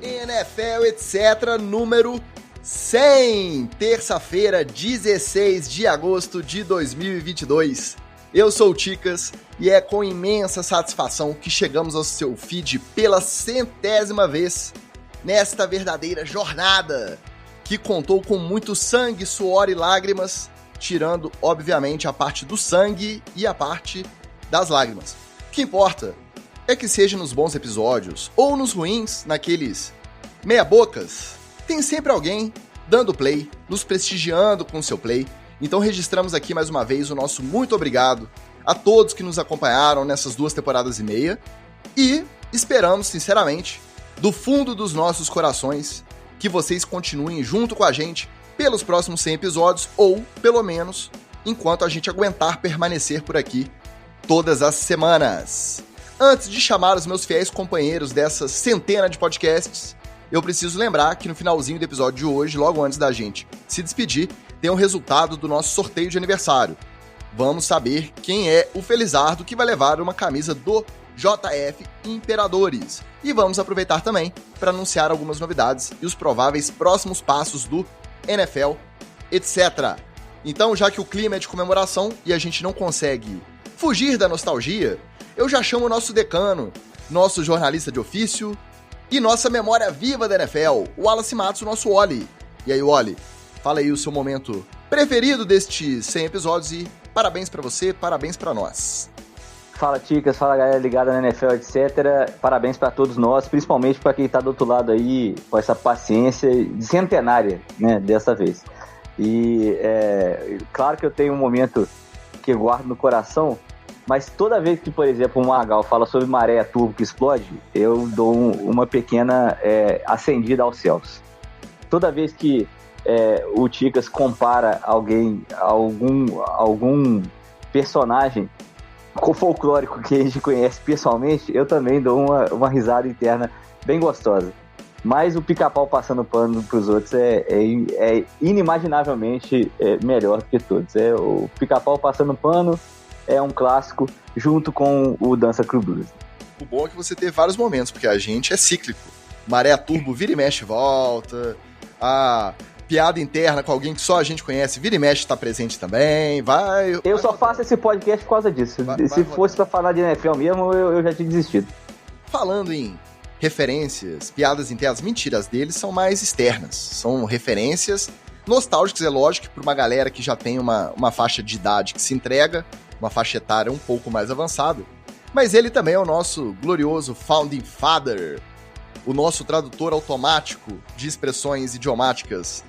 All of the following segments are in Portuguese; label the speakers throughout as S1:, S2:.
S1: NFL, etc., número 100, terça-feira, 16 de agosto de 2022. Eu sou o Ticas e é com imensa satisfação que chegamos ao seu feed pela 100ª vez nesta verdadeira jornada que contou com muito sangue, suor e lágrimas, tirando, obviamente, a parte do sangue e a parte das lágrimas. O que importa é que seja nos bons episódios ou nos ruins, naqueles meia-bocas, tem sempre alguém dando play, nos prestigiando com seu play. Então registramos aqui mais uma vez o nosso muito obrigado a todos que nos acompanharam nessas 2 temporadas e meia e esperamos, sinceramente, do fundo dos nossos corações, que vocês continuem junto com a gente pelos próximos 100 episódios ou, pelo menos, enquanto a gente aguentar permanecer por aqui todas as semanas. Antes de chamar os meus fiéis companheiros dessa centena de podcasts, eu preciso lembrar que no finalzinho do episódio de hoje, logo antes da gente se despedir, tem o resultado do nosso sorteio de aniversário. Vamos saber quem é o felizardo que vai levar uma camisa do JF Imperadores. E vamos aproveitar também para anunciar algumas novidades e os prováveis próximos passos do NFL, etc. Então, já que o clima é de comemoração e a gente não consegue fugir da nostalgia, eu já chamo o nosso decano, nosso jornalista de ofício e nossa memória viva da NFL, o Wallace Matos, o nosso Wally. E aí, Wally, fala aí o seu momento preferido destes 100 episódios e parabéns pra você, parabéns pra nós.
S2: Fala, Ticas, fala, galera ligada na NFL, etc. Parabéns pra todos nós, principalmente pra quem tá do outro lado aí, com essa paciência centenária, né, dessa vez. E claro que eu tenho um momento que eu guardo no coração, mas toda vez que, por exemplo, o Magal fala sobre maré turbo que explode, eu dou uma pequena acendida aos céus. Toda vez que o Ticas compara alguém, algum personagem folclórico que a gente conhece pessoalmente, eu também dou uma risada interna bem gostosa. Mas o Pica-Pau passando pano pros outros é inimaginavelmente melhor do que todos. O Pica-Pau passando pano é um clássico junto com o Dança Crew Blues.
S1: O bom é que você teve vários momentos, porque a gente é cíclico. Maré turbo, vira e mexe, volta. A piada interna com alguém que só a gente conhece, vira e mexe, tá presente também. Eu
S2: só faço esse podcast por causa disso. Se fosse pra falar de NFL mesmo, eu já tinha desistido.
S1: Falando em referências, piadas internas, mentiras deles são mais externas. São referências nostálgicas, é lógico, para uma galera que já tem uma faixa de idade que se entrega, uma faixa etária um pouco mais avançada. Mas ele também é o nosso glorioso Founding Father, o nosso tradutor automático de expressões idiomáticas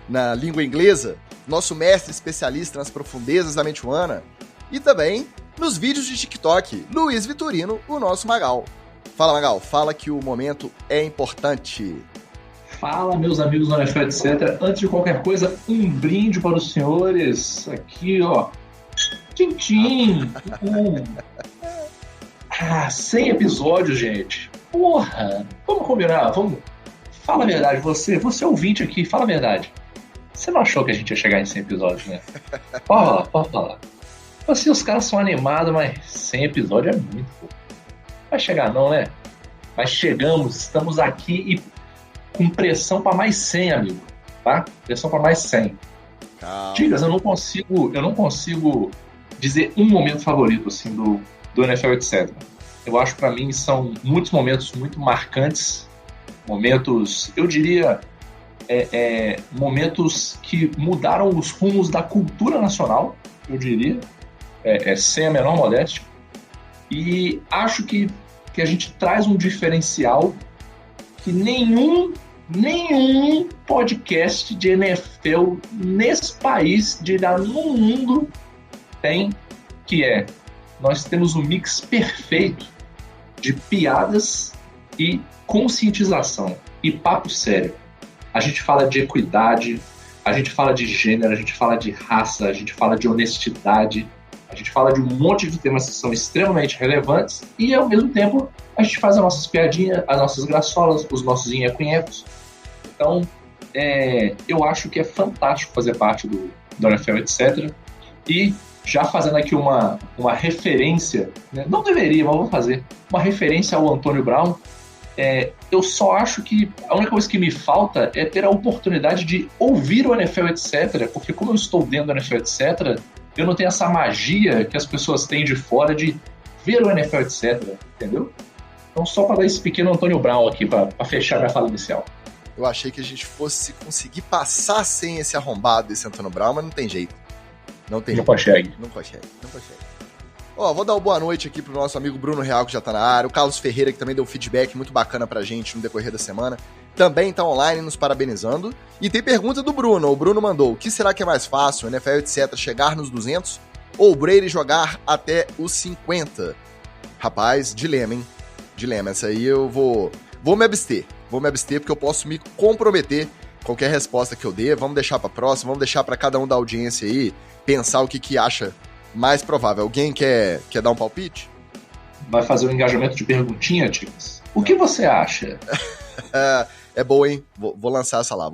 S1: na língua inglesa, nosso mestre especialista nas profundezas da mente humana e também nos vídeos de TikTok, Luiz Vitorino, o nosso Magal. Fala, Magal, fala que o momento é importante.
S3: Fala, meus amigos do NFL, etc. Antes de qualquer coisa, um brinde para os senhores. Aqui, ó. Tchim-tchim. 100 episódios, gente. Porra. Vamos combinar, vamos. Fala a verdade, você ouvinte aqui, fala a verdade. Você não achou que a gente ia chegar em 100 episódios, né? Pode falar. Assim, os caras são animados, mas 100 episódios é muito, pô. Vai chegar não, né? Mas chegamos, estamos aqui e com pressão para mais 100, amigo. Tá? Pressão para mais 100. Ticas, eu não consigo dizer um momento favorito, assim, do NFL, etc. Eu acho, para mim, são muitos momentos muito marcantes. Momentos, eu diria, momentos que mudaram os rumos da cultura nacional, eu diria, sem a menor modéstia. E acho que a gente traz um diferencial que nenhum podcast de NFL nesse país, no mundo, tem, que nós temos um mix perfeito de piadas e conscientização e papo sério. A gente fala de equidade, a gente fala de gênero, a gente fala de raça, a gente fala de honestidade, a gente fala de um monte de temas que são extremamente relevantes e, ao mesmo tempo, a gente faz as nossas piadinhas, as nossas graçolas, os nossos inheco-inhecos. Então, eu acho que é fantástico fazer parte do NFL, etc. E, já fazendo aqui uma referência, né? Não deveria, mas vou fazer, uma referência ao Antônio Brown, Eu só acho que a única coisa que me falta é ter a oportunidade de ouvir o NFL, etc. Porque como eu estou dentro do NFL, etc., eu não tenho essa magia que as pessoas têm de fora de ver o NFL, etc. Entendeu? Então, só para dar esse pequeno Antônio Brown aqui, para fechar minha fala inicial.
S1: Eu achei que a gente fosse conseguir passar sem esse arrombado desse Antônio Brown, mas não tem jeito. Não consegue. Ó, vou dar uma boa noite aqui pro nosso amigo Bruno Real, que já tá na área, o Carlos Ferreira, que também deu feedback muito bacana pra gente no decorrer da semana, também tá online nos parabenizando. E tem pergunta do Bruno, o Bruno mandou: o que será que é mais fácil, NFL, etc., chegar nos 200 ou o Brady jogar até os 50? Rapaz, dilema, hein? Dilema, essa aí eu vou me abster porque eu posso me comprometer qualquer resposta que eu dê. Vamos deixar pra próxima, vamos deixar pra cada um da audiência aí pensar o que acha mais provável. Alguém quer dar um palpite?
S3: Vai fazer um engajamento de perguntinha, Ticas? O que você acha?
S1: É boa, hein? Vou lançar essa lá.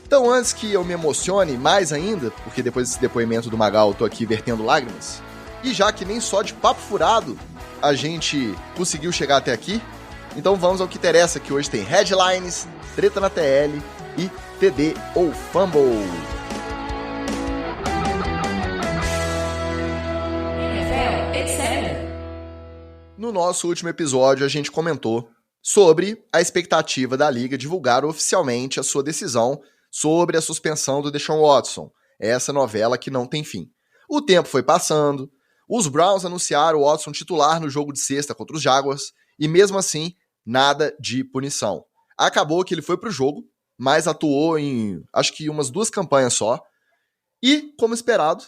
S1: Então, antes que eu me emocione mais ainda, porque depois desse depoimento do Magal eu tô aqui vertendo lágrimas, e já que nem só de papo furado a gente conseguiu chegar até aqui, então vamos ao que interessa, que hoje tem headlines, treta na TL e TD ou Fumble. No nosso último episódio, a gente comentou sobre a expectativa da Liga divulgar oficialmente a sua decisão sobre a suspensão do Deshaun Watson, essa novela que não tem fim. O tempo foi passando, os Browns anunciaram o Watson titular no jogo de sexta contra os Jaguars, e mesmo assim, nada de punição. Acabou que ele foi pro jogo, mas atuou em, acho que umas 2 campanhas só, e, como esperado,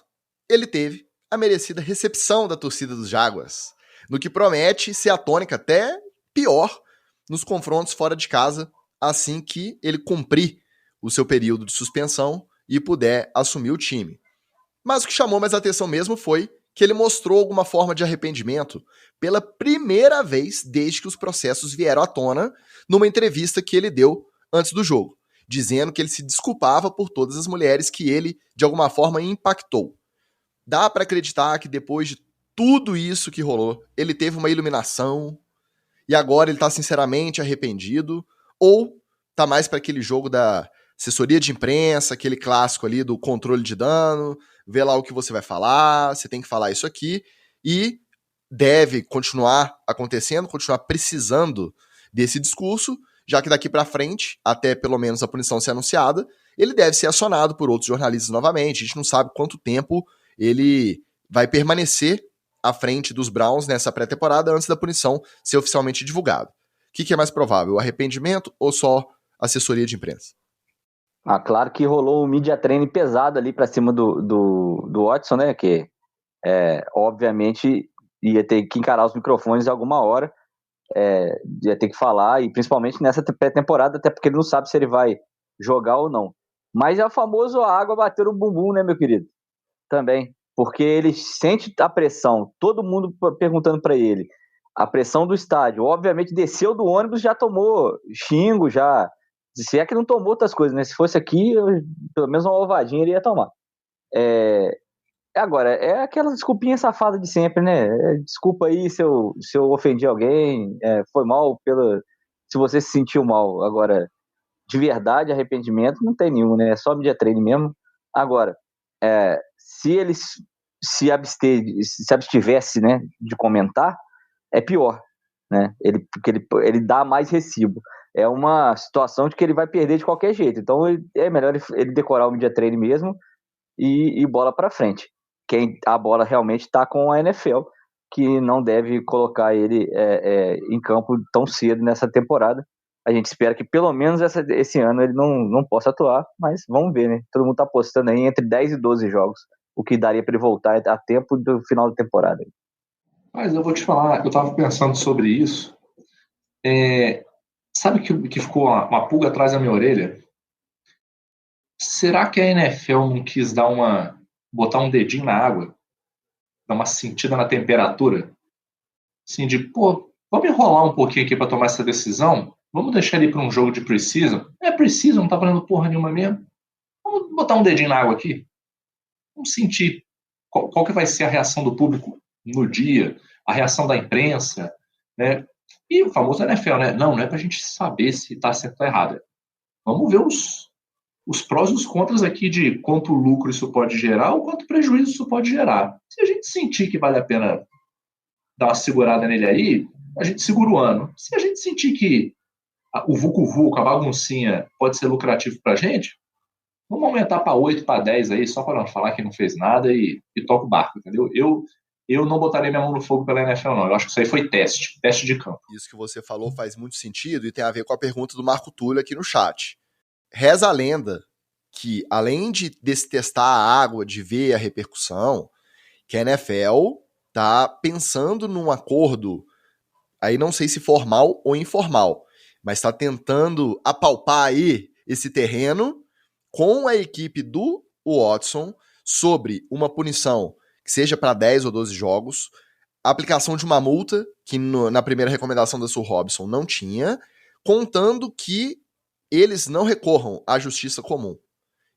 S1: ele teve a merecida recepção da torcida dos Jaguars, no que promete ser a tônica até pior nos confrontos fora de casa, assim que ele cumprir o seu período de suspensão e puder assumir o time. Mas o que chamou mais atenção mesmo foi que ele mostrou alguma forma de arrependimento pela primeira vez desde que os processos vieram à tona numa entrevista que ele deu antes do jogo, dizendo que ele se desculpava por todas as mulheres que ele, de alguma forma, impactou. Dá pra acreditar que depois de tudo isso que rolou, ele teve uma iluminação e agora ele tá sinceramente arrependido, ou tá mais pra aquele jogo da assessoria de imprensa, aquele clássico ali do controle de dano, vê lá o que você vai falar, você tem que falar isso aqui, e deve continuar acontecendo, continuar precisando desse discurso, já que daqui pra frente, até pelo menos a punição ser anunciada, ele deve ser acionado por outros jornalistas novamente. A gente não sabe quanto tempo ele vai permanecer à frente dos Browns nessa pré-temporada antes da punição ser oficialmente divulgada. O que é mais provável, o arrependimento ou só assessoria de imprensa?
S2: Claro que rolou um media training pesado ali pra cima do Watson, né, que obviamente ia ter que encarar os microfones alguma hora, ia ter que falar, e principalmente nessa pré-temporada, até porque ele não sabe se ele vai jogar ou não. Mas é o famoso a água bater o bumbum, né, meu querido? Também, porque ele sente a pressão, todo mundo perguntando pra ele, a pressão do estádio, obviamente desceu do ônibus, já tomou xingo, já, se é que não tomou outras coisas, né, se fosse aqui, pelo menos uma ovadinha ele ia tomar. Agora, é aquela desculpinha safada de sempre, né, desculpa aí se eu ofendi alguém, foi mal se você se sentiu mal. Agora, de verdade, arrependimento não tem nenhum, né, é só media treino mesmo. Agora, se ele se abstivesse, né, de comentar, é pior, né? Porque ele dá mais recibo. É uma situação de que ele vai perder de qualquer jeito. Então é melhor ele decorar o media training mesmo e bola para frente. A bola realmente está com a NFL, que não deve colocar ele em campo tão cedo nessa temporada. A gente espera que pelo menos esse ano ele não possa atuar, mas vamos ver, né? Todo mundo está apostando aí entre 10 e 12 jogos, o que daria para ele voltar a tempo do final da temporada.
S3: Mas eu vou te falar, eu estava pensando sobre isso. Sabe que ficou uma pulga atrás da minha orelha? Será que a NFL não quis botar um dedinho na água, dar uma sentida na temperatura? Assim, vamos enrolar um pouquinho aqui para tomar essa decisão? Vamos deixar ele para um jogo de preseason? Preseason, não tá valendo porra nenhuma mesmo. Vamos botar um dedinho na água aqui. Vamos sentir qual que vai ser a reação do público no dia, a reação da imprensa, né? E o famoso NFL, né? Não é pra gente saber se tá certo ou errado. Vamos ver os prós e os contras aqui de quanto lucro isso pode gerar ou quanto prejuízo isso pode gerar. Se a gente sentir que vale a pena dar uma segurada nele aí, a gente segura o ano. Se a gente sentir que o vucu-vucu, a baguncinha, pode ser lucrativo pra gente, vamos aumentar para 8, para 10 aí, só para não falar que não fez nada e toca o barco, entendeu? Eu não botaria minha mão no fogo pela NFL, não. Eu acho que isso aí foi teste de campo.
S1: Isso que você falou faz muito sentido e tem a ver com a pergunta do Marco Túlio aqui no chat. Reza a lenda que, além de testar a água, de ver a repercussão, que a NFL tá pensando num acordo, aí não sei se formal ou informal, mas está tentando apalpar aí esse terreno com a equipe do Watson sobre uma punição que seja para 10 ou 12 jogos, a aplicação de uma multa, que na primeira recomendação da Sue Robinson não tinha, contando que eles não recorram à justiça comum.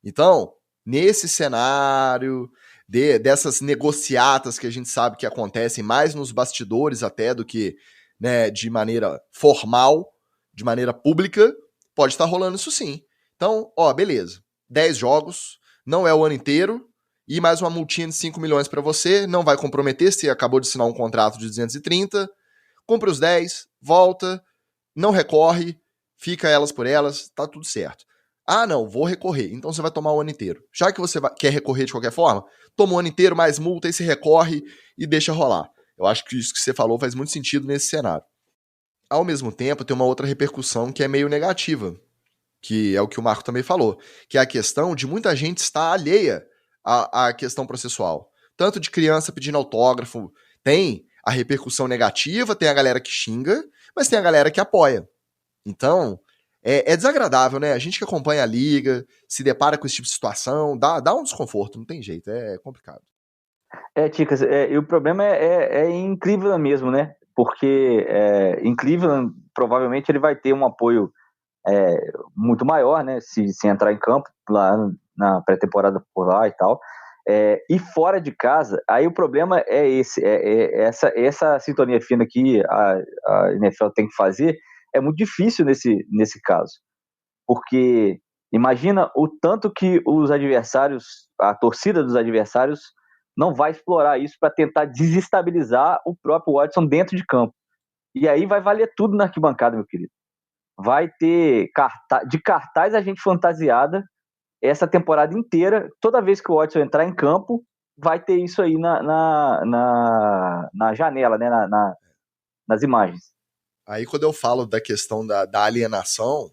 S1: Então, nesse cenário dessas negociatas que a gente sabe que acontecem mais nos bastidores até do que, né, de maneira formal, de maneira pública, pode estar rolando isso sim. Então, beleza, 10 jogos, não é o ano inteiro, e mais uma multinha de 5 milhões para você, não vai comprometer, se acabou de assinar um contrato de 230, compra os 10, volta, não recorre, fica elas por elas, tá tudo certo. Ah, não, vou recorrer. Então você vai tomar o ano inteiro. Já que você quer recorrer de qualquer forma, toma o ano inteiro, mais multa, aí você recorre e deixa rolar. Eu acho que isso que você falou faz muito sentido nesse cenário. Ao mesmo tempo, tem uma outra repercussão que é meio negativa, que é o que o Marco também falou, que é a questão de muita gente estar alheia à questão processual. Tanto de criança pedindo autógrafo, tem a repercussão negativa, tem a galera que xinga, mas tem a galera que apoia. Então, é desagradável, né? A gente que acompanha a liga, se depara com esse tipo de situação, dá um desconforto, não tem jeito, é complicado.
S2: Ticas, e o problema é em Cleveland mesmo, né? Porque em Cleveland, provavelmente ele vai ter um apoio muito maior, né? Se entrar em campo lá na pré-temporada por lá e tal. E fora de casa, aí o problema é esse, essa sintonia fina que a NFL tem que fazer é muito difícil nesse caso, porque imagina o tanto que os adversários, a torcida dos adversários não vai explorar isso para tentar desestabilizar o próprio Watson dentro de campo. E aí vai valer tudo na arquibancada, meu querido. Vai ter de cartaz a gente fantasiada essa temporada inteira. Toda vez que o Watson entrar em campo, vai ter isso aí na janela, né? Nas imagens.
S1: Aí quando eu falo da questão da alienação,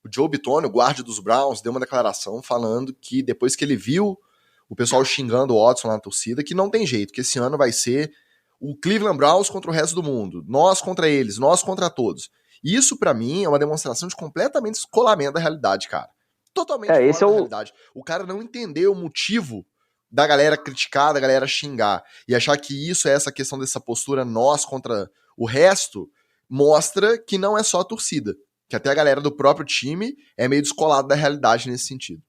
S1: o Joe Bitonio, o guarda dos Browns, deu uma declaração falando que depois que ele viu o pessoal xingando o Watson na torcida, que não tem jeito, que esse ano vai ser o Cleveland Browns contra o resto do mundo, nós contra eles, nós contra todos. Isso, pra mim, é uma demonstração de completamente descolamento da realidade, cara. Totalmente fora da realidade. O cara não entendeu o motivo da galera criticar, da galera xingar, e achar que isso é essa questão dessa postura nós contra o resto, mostra que não é só a torcida, que até a galera do próprio time é meio descolada da realidade nesse sentido.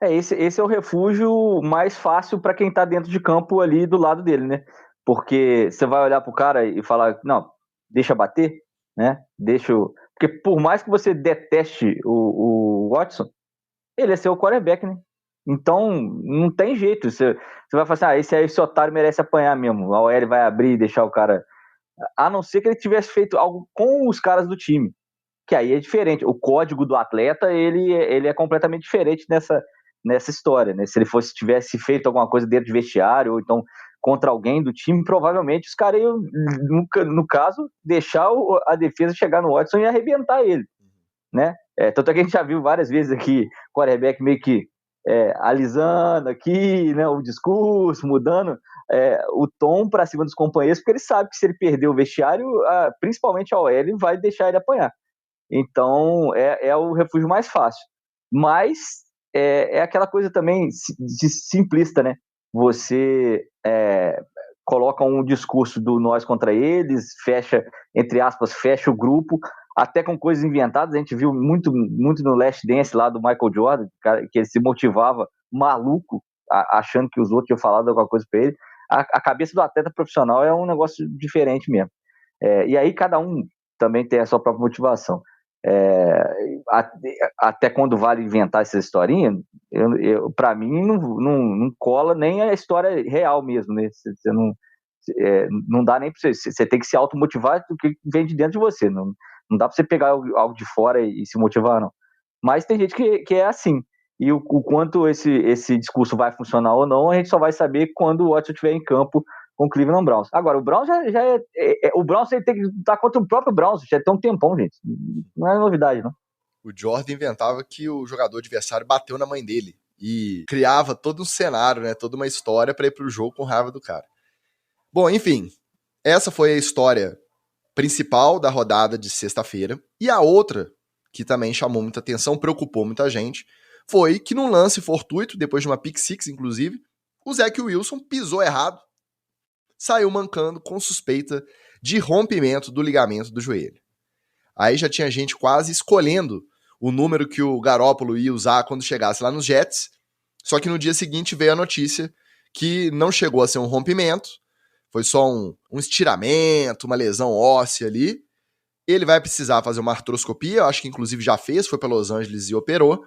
S2: Esse é o refúgio mais fácil para quem tá dentro de campo ali do lado dele, né? Porque você vai olhar pro cara e falar, não, deixa bater, né? Porque por mais que você deteste o Watson, ele é seu quarterback, né? Então, não tem jeito. Você vai falar assim, esse otário merece apanhar mesmo. A OL vai abrir e deixar o cara... A não ser que ele tivesse feito algo com os caras do time, que aí é diferente. O código do atleta, ele é completamente diferente nessa história, né? Se ele tivesse feito alguma coisa dentro de vestiário, ou então contra alguém do time, provavelmente os caras iam, no caso, deixar a defesa chegar no Watson e arrebentar ele, né? Tanto é que a gente já viu várias vezes aqui, quarterback meio que alisando aqui, né, o discurso, mudando o tom para cima dos companheiros, porque ele sabe que se ele perder o vestiário, principalmente a OL, vai deixar ele apanhar. Então, é o refúgio mais fácil. Mas é aquela coisa também de simplista, né? Você coloca um discurso do nós contra eles, fecha, entre aspas, fecha o grupo, até com coisas inventadas. A gente viu muito no Last Dance lá do Michael Jordan, que ele se motivava maluco, achando que os outros tinham falado alguma coisa para ele. A cabeça do atleta profissional é um negócio diferente mesmo. E aí cada um também tem a sua própria motivação. Até quando vale inventar essa historinha, para mim não cola nem a história real mesmo, né? Você não dá nem para você tem que se automotivar do que vem de dentro de você, não dá para você pegar algo de fora e se motivar, não. Mas tem gente que é assim, e o quanto esse discurso vai funcionar ou não, a gente só vai saber quando o Watson estiver em campo com o Cleveland Browns. Agora, o Browns já o Browns tem que lutar contra o próprio Browns, já tem um tempão, gente. Não é novidade, não.
S1: O Jordan inventava que o jogador adversário bateu na mãe dele e criava todo um cenário, né, toda uma história para ir pro jogo com raiva do cara. Bom, enfim, essa foi a história principal da rodada de sexta-feira. E a outra, que também chamou muita atenção, preocupou muita gente, foi que num lance fortuito, depois de uma pick six, inclusive, o Zach Wilson pisou errado, saiu mancando com suspeita de rompimento do ligamento do joelho. Aí já tinha gente quase escolhendo o número que o Garoppolo ia usar quando chegasse lá nos Jets, só que no dia seguinte veio a notícia que não chegou a ser um rompimento, foi só um estiramento, uma lesão óssea ali. Ele vai precisar fazer uma artroscopia, eu acho que inclusive já fez, foi para Los Angeles e operou.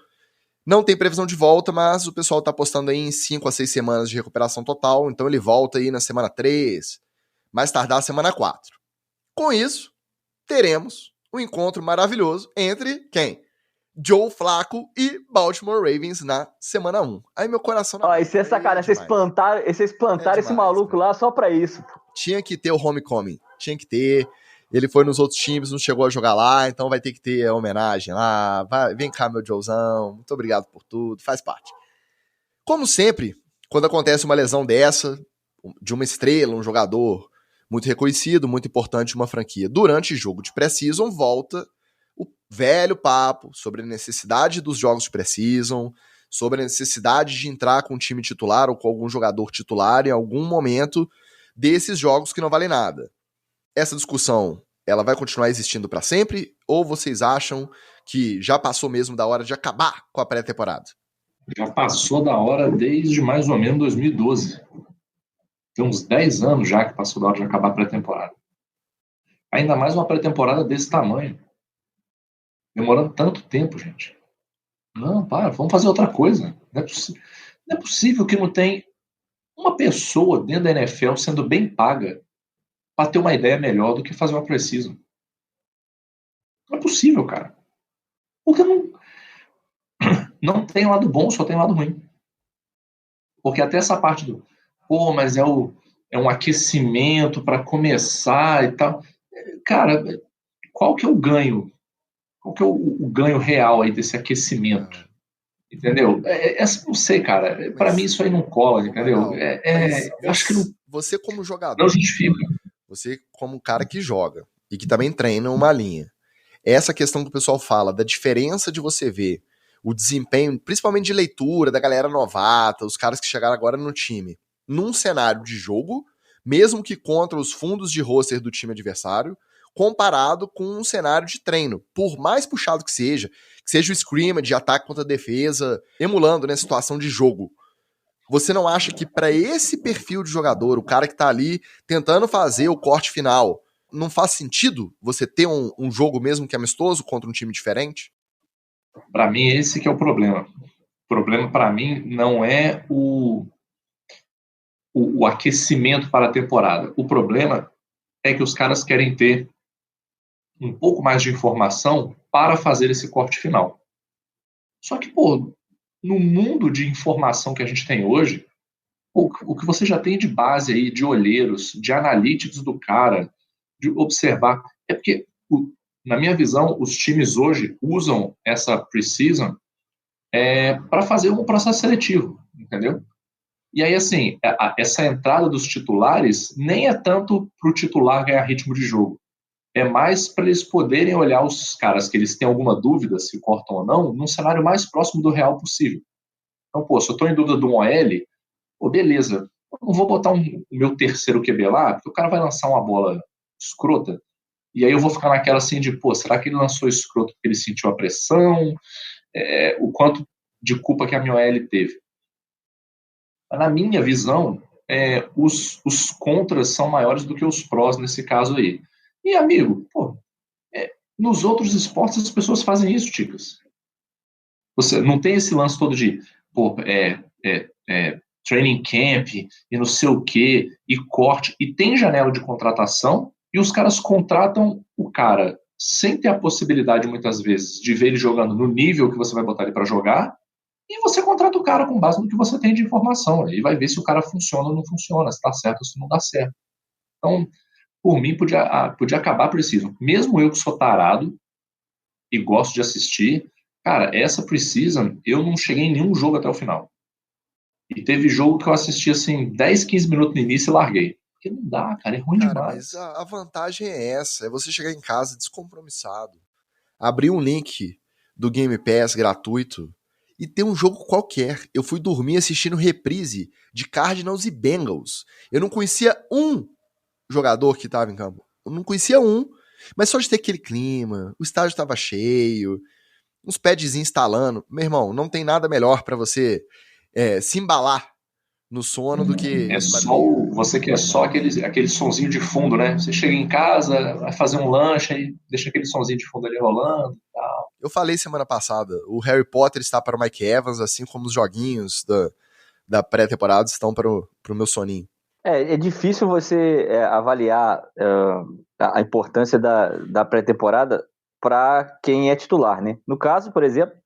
S1: Não tem previsão de volta, mas o pessoal tá apostando aí em 5 a 6 semanas de recuperação total, então ele volta aí na semana 3, mais tardar a semana 4. Com isso, teremos um encontro maravilhoso entre quem? Joe Flacco e Baltimore Ravens na semana 1. Aí meu coração...
S2: Isso é sacanagem, vocês plantaram esse maluco lá só pra isso.
S1: Tinha que ter o homecoming, tinha que ter. Ele foi nos outros times, não chegou a jogar lá, então vai ter que ter a homenagem lá. Vem cá, meu Joezão, muito obrigado por tudo, faz parte. Como sempre, quando acontece uma lesão dessa, de uma estrela, um jogador muito reconhecido, muito importante de uma franquia, durante jogo de pré-season, volta o velho papo sobre a necessidade dos jogos de pré-season, sobre a necessidade de entrar com um time titular ou com algum jogador titular em algum momento desses jogos que não valem nada. Essa discussão, ela vai continuar existindo para sempre? Ou vocês acham que já passou mesmo da hora de acabar com a pré-temporada?
S3: Já passou da hora desde mais ou menos 2012. Tem uns 10 anos já que passou da hora de acabar a pré-temporada. Ainda mais uma pré-temporada desse tamanho. Demorando tanto tempo, gente. Não, vamos fazer outra coisa. Não é possível que não tem uma pessoa dentro da NFL sendo bem paga para ter uma ideia melhor do que fazer uma pré-season. Não é possível, cara. Porque não tem lado bom, só tem lado ruim. Porque até essa parte do mas é um aquecimento para começar e tal. Cara, qual que é o ganho? Qual que é o ganho real aí desse aquecimento? Entendeu? Não sei, cara. Para mim isso aí não cola, entendeu? Eu acho que não.
S1: Você como jogador.
S3: Não justifica.
S1: Você como um cara que joga e que também treina uma linha. Essa questão que o pessoal fala, da diferença de você ver o desempenho, principalmente de leitura, da galera novata, os caras que chegaram agora no time, num cenário de jogo, mesmo que contra os fundos de roster do time adversário, comparado com um cenário de treino. Por mais puxado que seja o scrimmage de ataque contra defesa, emulando, né, situação de jogo. Você não acha que para esse perfil de jogador, o cara que tá ali tentando fazer o corte final, não faz sentido você ter um jogo mesmo que é amistoso contra um time diferente?
S3: Para mim, esse que é o problema. O problema para mim não é o aquecimento para a temporada. O problema é que os caras querem ter um pouco mais de informação para fazer esse corte final. Só que, no mundo de informação que a gente tem hoje, o que você já tem de base aí, de olheiros, de analytics do cara, de observar, é porque, na minha visão, os times hoje usam essa pre-season para fazer um processo seletivo, entendeu? E aí, assim, essa entrada dos titulares nem é tanto para o titular ganhar ritmo de jogo. É mais para eles poderem olhar os caras que eles têm alguma dúvida se cortam ou não, num cenário mais próximo do real possível. Então, se eu estou em dúvida de um OL, beleza, eu não vou botar o meu terceiro QB lá, porque o cara vai lançar uma bola escrota, e aí eu vou ficar naquela assim de, será que ele lançou escroto porque ele sentiu a pressão? O quanto de culpa que a minha OL teve? Na minha visão, os contras são maiores do que os prós nesse caso aí. E, amigo, Nos outros esportes as pessoas fazem isso, Ticas. Você não tem esse lance todo de training camp e não sei o quê, e corte, e tem janela de contratação, e os caras contratam o cara sem ter a possibilidade, muitas vezes, de ver ele jogando no nível que você vai botar ele para jogar, e você contrata o cara com base no que você tem de informação, e vai ver se o cara funciona ou não funciona, se está certo ou se não dá certo. Então, por mim, podia acabar preciso. Mesmo eu que sou tarado e gosto de assistir, cara, essa Preseason, eu não cheguei em nenhum jogo até o final. E teve jogo que eu assisti, assim, 10, 15 minutos no início e larguei. Porque não dá, cara, é ruim demais.
S1: Mas a vantagem é essa, é você chegar em casa descompromissado, abrir um link do Game Pass gratuito e ter um jogo qualquer. Eu fui dormir assistindo reprise de Cardinals e Bengals. Eu não conhecia um jogador que estava em campo. Eu não conhecia um, mas só de ter aquele clima, o estádio estava cheio, uns padzinhos instalando. Meu irmão, não tem nada melhor para você se embalar no sono do que...
S3: Você quer só aquele sonzinho de fundo, né? Você chega em casa, vai fazer um lanche e deixa aquele sonzinho de fundo ali rolando e tal.
S1: Eu falei semana passada, o Harry Potter está para o Mike Evans, assim como os joguinhos da pré-temporada estão para o meu soninho.
S2: É difícil você avaliar a importância da pré-temporada para quem é titular, né? No caso, por exemplo,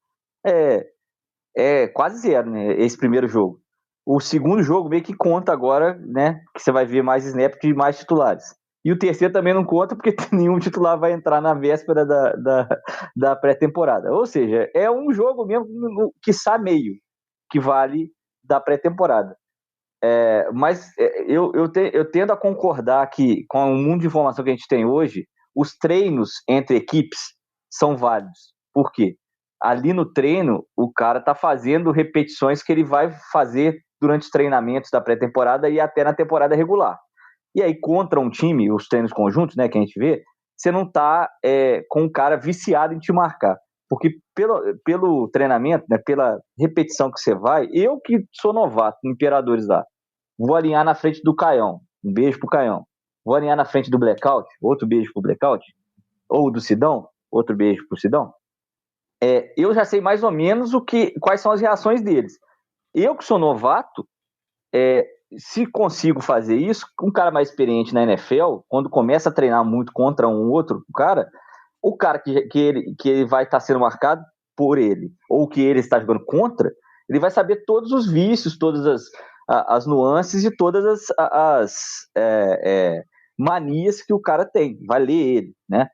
S2: é quase zero, né? Esse primeiro jogo. O segundo jogo meio que conta agora, né? Que você vai ver mais snap de mais titulares. E o terceiro também não conta, porque nenhum titular vai entrar na véspera da pré-temporada. Ou seja, é um jogo mesmo, quiçá meio, que vale da pré-temporada. Mas eu tendo a concordar que, com o mundo de informação que a gente tem hoje, os treinos entre equipes são válidos. Por quê? Ali no treino, o cara está fazendo repetições que ele vai fazer durante os treinamentos da pré-temporada e até na temporada regular. E aí, contra um time, os treinos conjuntos, né, que a gente vê, você não está com um cara viciado em te marcar. Porque pelo treinamento, né, pela repetição que você vai, eu que sou novato, Imperadores lá, vou alinhar na frente do Caião, um beijo pro Caião. Vou alinhar na frente do Blackout, outro beijo pro Blackout. Ou do Sidão, outro beijo pro Sidão. Eu já sei mais ou menos quais são as reações deles. Eu que sou novato, se consigo fazer isso, um cara mais experiente na NFL, quando começa a treinar muito contra um outro cara, o cara que ele vai estar sendo marcado por ele, ou que ele está jogando contra, ele vai saber todos os vícios, todas as nuances e todas as manias que o cara tem, vai ler ele, né?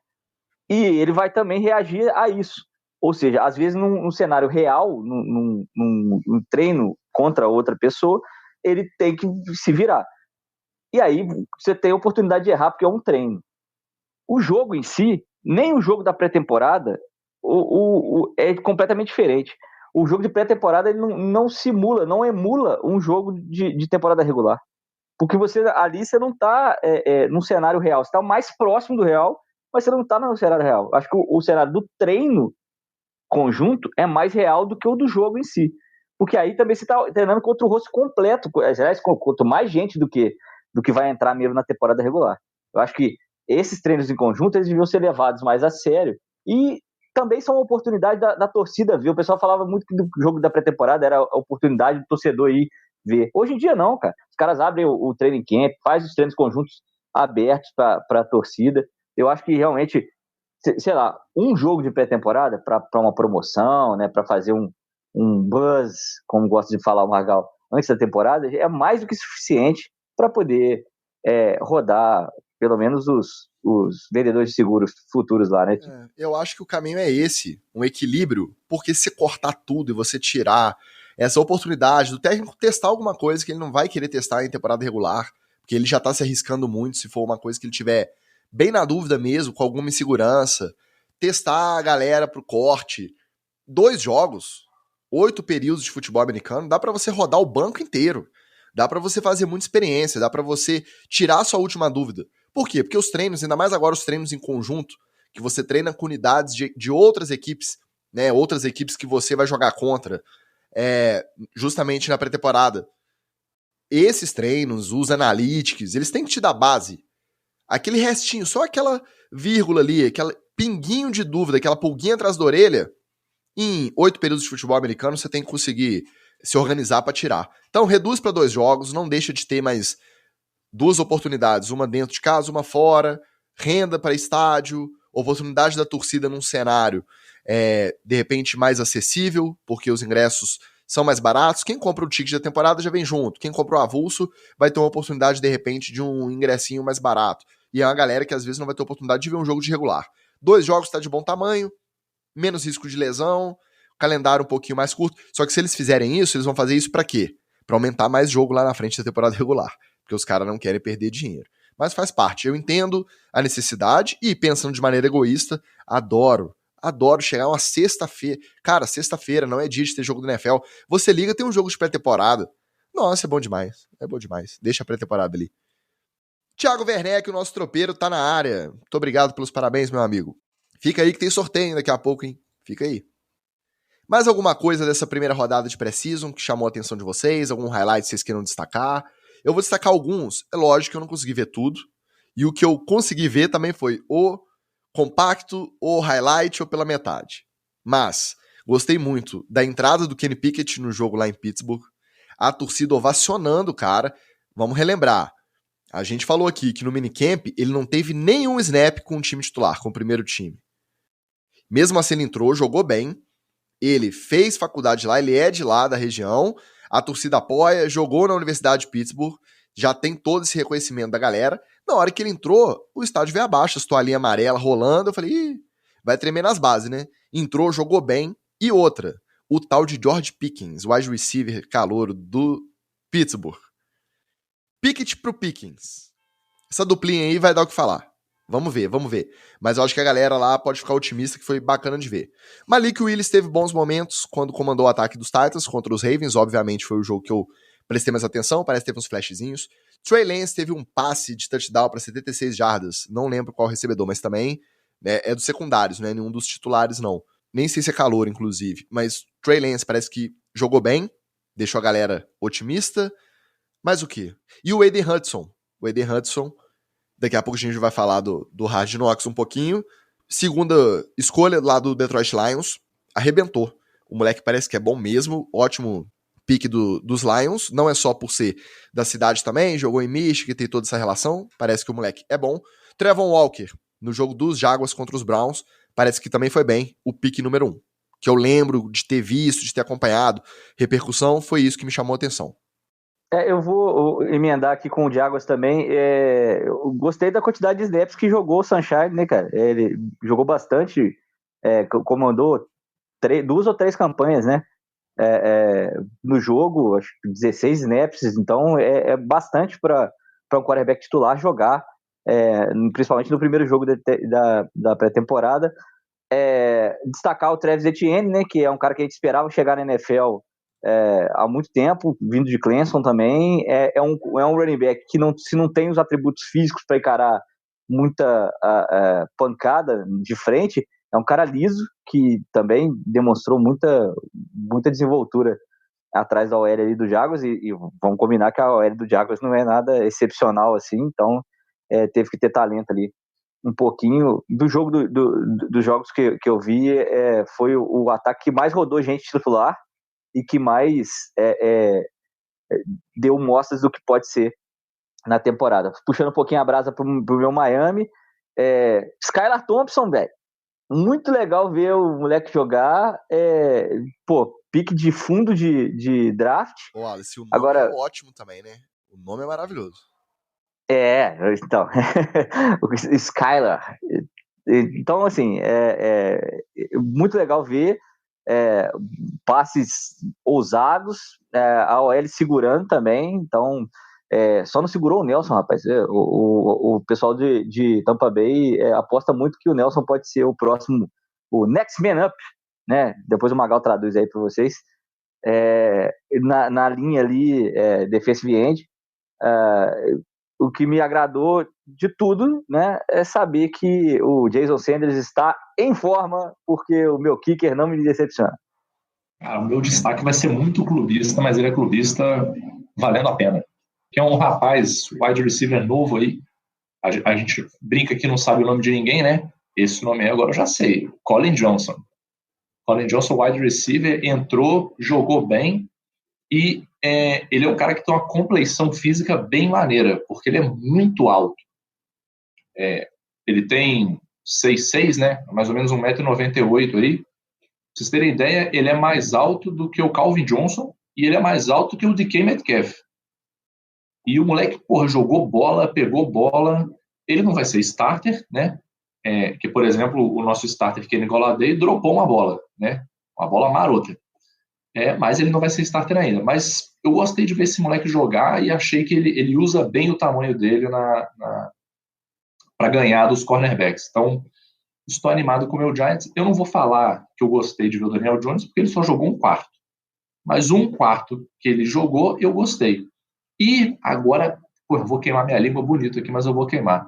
S2: E ele vai também reagir a isso. Ou seja, às vezes num cenário real, num treino contra outra pessoa, ele tem que se virar. E aí você tem a oportunidade de errar, porque é um treino. O jogo em si, nem o jogo da pré-temporada é completamente diferente. O jogo de pré-temporada ele não simula, não emula um jogo de temporada regular. Porque ali você não está num cenário real. Você está mais próximo do real, mas você não está no cenário real. Acho que o cenário do treino conjunto é mais real do que o do jogo em si. Porque aí também você está treinando contra o rosto completo, contra mais gente do que vai entrar mesmo na temporada regular. Eu acho que esses treinos em conjunto eles deviam ser levados mais a sério e também são uma oportunidade da torcida ver. O pessoal falava muito que do jogo da pré-temporada era a oportunidade do torcedor ir ver. Hoje em dia não, cara. Os caras abrem o training camp, faz os treinos conjuntos abertos para a torcida. Eu acho que realmente, sei lá, um jogo de pré-temporada para uma promoção, né, para fazer um buzz, como gosta de falar o Margal, antes da temporada, é mais do que suficiente para poder rodar pelo menos os vendedores de seguros futuros lá, né?
S1: Eu acho que o caminho é esse, um equilíbrio, porque se cortar tudo e você tirar essa oportunidade do técnico testar alguma coisa que ele não vai querer testar em temporada regular, porque ele já tá se arriscando muito se for uma coisa que ele tiver bem na dúvida mesmo, com alguma insegurança, testar a galera pro corte. 2 jogos, 8 períodos de futebol americano, dá pra você rodar o banco inteiro. Dá pra você fazer muita experiência, dá pra você tirar a sua última dúvida. Por quê? Porque os treinos, ainda mais agora os treinos em conjunto, que você treina com unidades de outras equipes, né? Outras equipes que você vai jogar contra, justamente na pré-temporada. Esses treinos, os analytics, eles têm que te dar base. Aquele restinho, só aquela vírgula ali, aquele pinguinho de dúvida, aquela pulguinha atrás da orelha, em 8 períodos de futebol americano você tem que conseguir se organizar para tirar. Então reduz para 2 jogos, não deixa de ter mais 2 oportunidades, uma dentro de casa, uma fora, renda para estádio, oportunidade da torcida num cenário de repente mais acessível, porque os ingressos são mais baratos. Quem compra o ticket da temporada já vem junto. Quem comprou o avulso vai ter uma oportunidade, de repente, de um ingressinho mais barato. E é uma galera que às vezes não vai ter oportunidade de ver um jogo de regular. 2 jogos está de bom tamanho, menos risco de lesão, calendário um pouquinho mais curto. Só que se eles fizerem isso, eles vão fazer isso pra quê? Pra aumentar mais jogo lá na frente da temporada regular. Porque os caras não querem perder dinheiro. Mas faz parte. Eu entendo a necessidade e, pensando de maneira egoísta, adoro chegar uma sexta-feira. Cara, sexta-feira não é dia de ter jogo do NFL. Você liga, tem um jogo de pré-temporada. Nossa, é bom demais. É bom demais. Deixa a pré-temporada ali. Thiago Werneck, o nosso tropeiro, tá na área. Muito obrigado pelos parabéns, meu amigo. Fica aí que tem sorteio daqui a pouco, hein? Fica aí. Mais alguma coisa dessa primeira rodada de pré-season que chamou a atenção de vocês? Algum highlight que vocês queiram destacar? Eu vou destacar alguns. É lógico que eu não consegui ver tudo. E o que eu consegui ver também foi o compacto, ou highlight, ou pela metade. Mas gostei muito da entrada do Kenny Pickett no jogo lá em Pittsburgh. A torcida ovacionando o cara. Vamos relembrar. A gente falou aqui que no minicamp ele não teve nenhum snap com o time titular, com o primeiro time. Mesmo assim ele entrou, jogou bem. Ele fez faculdade lá, ele é de lá da região. A torcida apoia, jogou na Universidade de Pittsburgh. Já tem todo esse reconhecimento da galera. Na hora que ele entrou, o estádio veio abaixo, as toalhinhas amarelas rolando. Eu falei, ih, vai tremer nas bases, né? Entrou, jogou bem. E outra, o tal de George Pickens, wide receiver calouro do Pittsburgh. Pickett pro Pickens. Essa duplinha aí vai dar o que falar. Vamos ver. Mas eu acho que a galera lá pode ficar otimista, que foi bacana de ver. Malik Willis teve bons momentos quando comandou o ataque dos Titans contra os Ravens. Obviamente foi o jogo que eu prestei mais atenção, parece que teve uns flashzinhos. Trey Lance teve um passe de touchdown para 76 jardas. Não lembro qual recebedor, mas também é dos secundários, não é nenhum dos titulares, não. Nem sei se é calor, inclusive. Mas Trey Lance parece que jogou bem, deixou a galera otimista. Mas o quê? E o Aiden Hudson. O Aiden Hudson, daqui a pouco a gente vai falar do Hard Knocks um pouquinho. Segunda escolha lá do Detroit Lions. Arrebentou. O moleque parece que é bom mesmo. Ótimo pique dos Lions. Não é só por ser da cidade também. Jogou em Michigan, tem toda essa relação. Parece que o moleque é bom. Trevon Walker, no jogo dos Jaguars contra os Browns, parece que também foi bem. O pique número 1. Que eu lembro de ter visto, de ter acompanhado. Repercussão, foi isso que me chamou a atenção.
S2: Eu vou emendar aqui com o Jaguars também. Eu gostei da quantidade de snaps que jogou o Sunshine, né, cara? Ele jogou bastante, comandou 2 ou 3 campanhas, né? No jogo, acho que 16 snaps, então é bastante para um quarterback titular jogar, principalmente no primeiro jogo da pré-temporada. Destacar o Travis Etienne, né, que é um cara que a gente esperava chegar na NFL há muito tempo, vindo de Clemson também. É um running back que se não tem os atributos físicos para encarar muita pancada de frente, é um cara liso que também demonstrou muita desenvoltura atrás da OL ali do Jaguars, e vamos combinar que a OL do Jaguars não é nada excepcional assim, então teve que ter talento ali. Um pouquinho do jogo dos jogos que eu vi, foi o ataque que mais rodou gente titular e que mais deu mostras do que pode ser na temporada. Puxando um pouquinho a brasa pro meu Miami, Skylar Thompson, velho, muito legal ver o moleque jogar, pique de fundo de draft.
S1: Ô, Alice, o nome
S2: agora
S1: é ótimo também, né? O nome é maravilhoso.
S2: Então, o Skylar. Então, assim, muito legal ver passes ousados, a OL segurando também, então só não segurou o Nelson, rapaz. O pessoal de Tampa Bay aposta muito que o Nelson pode ser o próximo, o next man up, né? Depois o Magal traduz aí para vocês. Na linha ali, defensive end, o que me agradou de tudo, né, é saber que o Jason Sanders está em forma, porque o meu kicker não me decepciona.
S3: Cara, o meu destaque vai ser muito clubista, mas ele é clubista valendo a pena. Que é um rapaz, wide receiver novo aí. A gente brinca que não sabe o nome de ninguém, né? Esse nome aí agora eu já sei. Colin Johnson. Colin Johnson, wide receiver, entrou, jogou bem e ele é um cara que tem uma compleição física bem maneira, porque ele é muito alto. Ele tem 6'6", né? Mais ou menos 1,98 m aí. Pra vocês terem ideia, ele é mais alto do que o Calvin Johnson e ele é mais alto que o DK Metcalf. E o moleque, porra, jogou bola, pegou bola. Ele não vai ser starter, né? Que, por exemplo, o nosso starter, Kenny Golladay, dropou uma bola, né? Uma bola marota. Mas ele não vai ser starter ainda. Mas eu gostei de ver esse moleque jogar e achei que ele usa bem o tamanho dele para ganhar dos cornerbacks. Então, estou animado com o meu Giants. Eu não vou falar que eu gostei de ver o Daniel Jones, porque ele só jogou um quarto. Mas um quarto que ele jogou, eu gostei. E agora, eu vou queimar minha língua bonito aqui, mas eu vou queimar.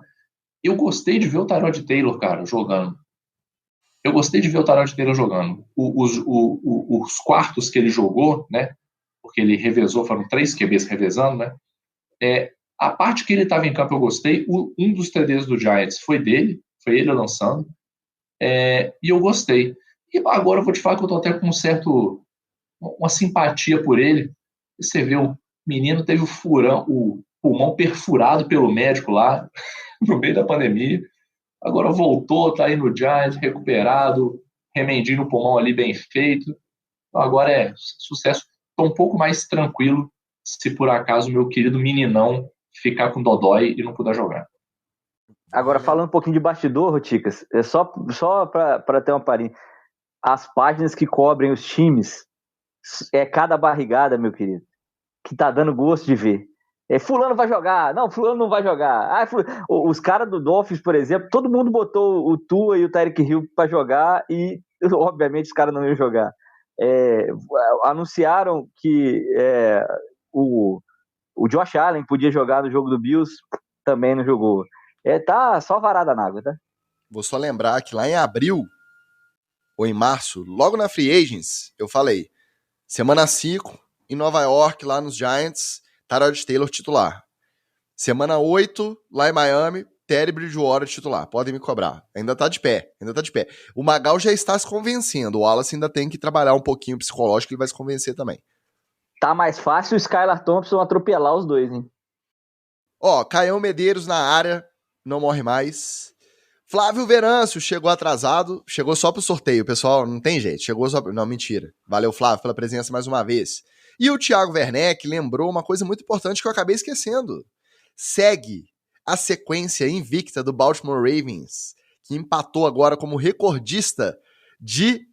S3: Eu gostei de ver o Tyrod Taylor, cara, jogando. Eu gostei de ver o Tyrod Taylor jogando. Os quartos que ele jogou, né? Porque ele revezou, foram 3 QBs revezando, né? A parte que ele estava em campo eu gostei. Um dos TDs do Giants foi dele, foi ele lançando. E eu gostei. E agora eu vou te falar que eu tô até com uma simpatia por ele. Você vê, o menino teve o pulmão perfurado pelo médico lá, no meio da pandemia. Agora voltou, tá aí no Giants, recuperado, remendinho no pulmão ali bem feito. Então agora é sucesso. Tô um pouco mais tranquilo se por acaso o meu querido meninão ficar com dodói e não puder jogar.
S2: Agora, falando um pouquinho de bastidor, Ticas, só para ter uma palhinha, as páginas que cobrem os times, cada barrigada, meu querido, que tá dando gosto de ver. Fulano vai jogar, não, fulano não vai jogar. Os caras do Dolphins, por exemplo, todo mundo botou o Tua e o Tyreek Hill para jogar e, obviamente, os caras não iam jogar. Anunciaram que o Josh Allen podia jogar no jogo do Bills, também não jogou. Tá só varada na água, tá?
S1: Vou só lembrar que lá em abril, ou em março, logo na Free Agents, eu falei, semana 5, em Nova York, lá nos Giants, Tyrod Taylor titular. Semana 8, lá em Miami, Teddy Bridgewater titular. Podem me cobrar. Ainda tá de pé. O Magal já está se convencendo. O Wallace ainda tem que trabalhar um pouquinho psicológico, ele vai se convencer também.
S2: Tá mais fácil o Skylar Thompson atropelar os dois, hein?
S1: Caião Medeiros na área, não morre mais. Flávio Venâncio chegou atrasado, chegou só pro sorteio, pessoal, não tem jeito, chegou só... Não, mentira. Valeu, Flávio, pela presença mais uma vez. E o Thiago Werneck lembrou uma coisa muito importante que eu acabei esquecendo. Segue a sequência invicta do Baltimore Ravens, que empatou agora como recordista de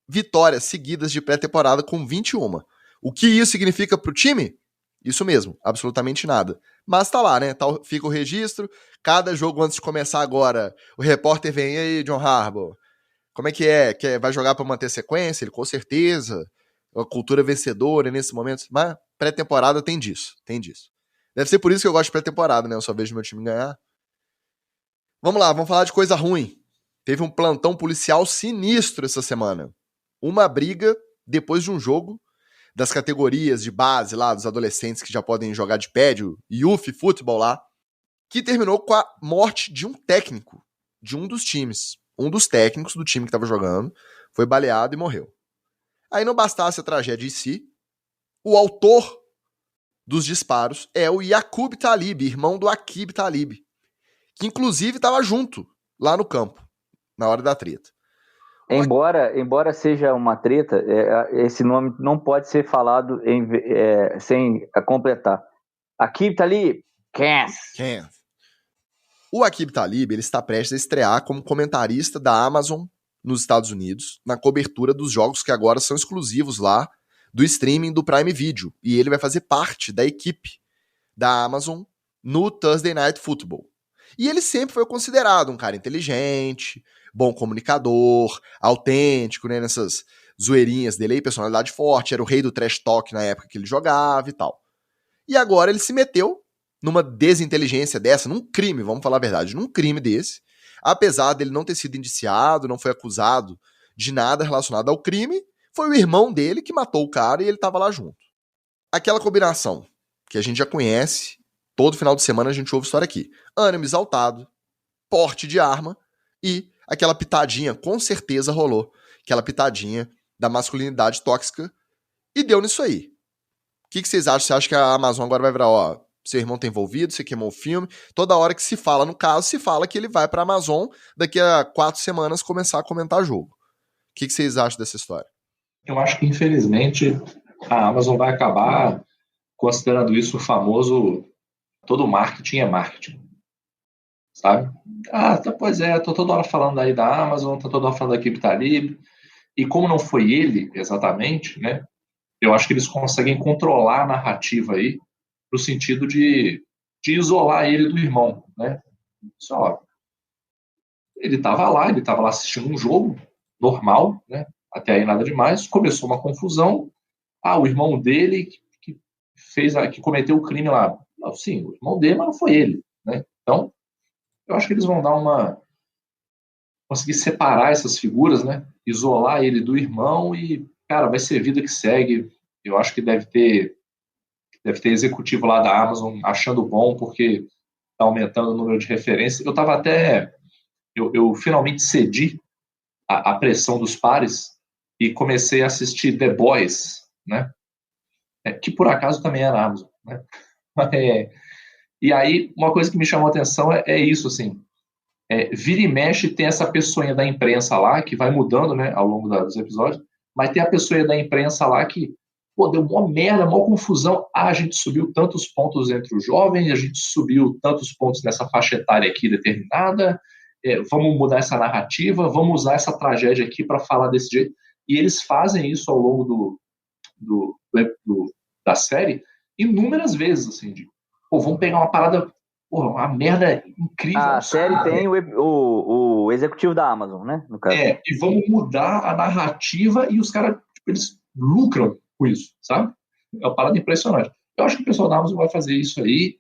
S1: vitórias seguidas de pré-temporada com 21. O que isso significa pro time? Isso mesmo, absolutamente nada. Mas tá lá, né? Fica o registro. Cada jogo antes de começar agora, o repórter vem aí, John Harbaugh. Como é que é? Vai jogar pra manter sequência? Ele com certeza. Uma cultura vencedora nesse momento. Mas pré-temporada tem disso. Deve ser por isso que eu gosto de pré-temporada, né? Eu só vejo meu time ganhar. Vamos lá, vamos falar de coisa ruim. Teve um plantão policial sinistro essa semana. Uma briga depois de um jogo das categorias de base lá, dos adolescentes que já podem jogar de pad, o Youth Football lá, que terminou com a morte de um técnico de um dos times. Um dos técnicos do time que estava jogando foi baleado e morreu. Aí não bastasse a tragédia em si, o autor dos disparos é o Yaqub Talib, irmão do Aqib Talib, que inclusive estava junto lá no campo, na hora da treta.
S2: Embora seja uma treta, esse nome não pode ser falado sem completar. Aqib Talib,
S1: Kansas. O Aqib Talib ele está prestes a estrear como comentarista da Amazon nos Estados Unidos, na cobertura dos jogos que agora são exclusivos lá do streaming do Prime Video. E ele vai fazer parte da equipe da Amazon no Thursday Night Football. E ele sempre foi considerado um cara inteligente, bom comunicador, autêntico, né, nessas zoeirinhas dele aí, personalidade forte, era o rei do trash talk na época que ele jogava e tal. E agora ele se meteu numa desinteligência dessa, num crime, vamos falar a verdade, num crime desse, apesar dele não ter sido indiciado, não foi acusado de nada relacionado ao crime, foi o irmão dele que matou o cara e ele tava lá junto. Aquela combinação que a gente já conhece, todo final de semana a gente ouve história aqui. Ânimo exaltado, porte de arma e aquela pitadinha, com certeza rolou, aquela pitadinha da masculinidade tóxica, e deu nisso aí. O que vocês acham? Você acha que a Amazon agora vai virar, ó, seu irmão tá envolvido, você queimou o filme? Toda hora que se fala, no caso, se fala que ele vai pra Amazon daqui a 4 semanas começar a comentar jogo. O que vocês acham dessa história?
S3: Eu acho que, infelizmente, a Amazon vai acabar considerando isso o famoso todo marketing é marketing, sabe? Pois é, tô toda hora falando aí da Amazon, tô toda hora falando da Capitalism, e como não foi ele exatamente, né? Eu acho que eles conseguem controlar a narrativa aí no sentido de isolar ele do irmão, né? Só, ele estava lá assistindo um jogo normal, né? Até aí nada demais. Começou uma confusão. O irmão dele que cometeu o crime lá. Não, sim, o irmão dele, mas não foi ele, né? Então, eu acho que eles vão conseguir separar essas figuras, né? Isolar ele do irmão e, cara, vai ser vida que segue. Eu acho que deve ter executivo lá da Amazon achando bom, porque está aumentando o número de referências. Eu finalmente cedi à pressão dos pares e comecei a assistir The Boys, né? Que por acaso também é na Amazon, né? E aí, uma coisa que me chamou a atenção é isso, assim, vira e mexe tem essa pessoinha da imprensa lá, que vai mudando, né, ao longo dos episódios, mas tem a pessoinha da imprensa lá que, deu mó merda, mó confusão. A gente subiu tantos pontos entre os jovens, a gente subiu tantos pontos nessa faixa etária aqui determinada, vamos mudar essa narrativa, vamos usar essa tragédia aqui para falar desse jeito. E eles fazem isso ao longo da série inúmeras vezes, assim, vamos pegar uma parada, uma merda incrível.
S2: A série tem o executivo da Amazon, né, no caso.
S3: E vamos mudar a narrativa e os caras, eles lucram com isso, sabe? É uma parada impressionante. Eu acho que o pessoal da Amazon vai fazer isso aí,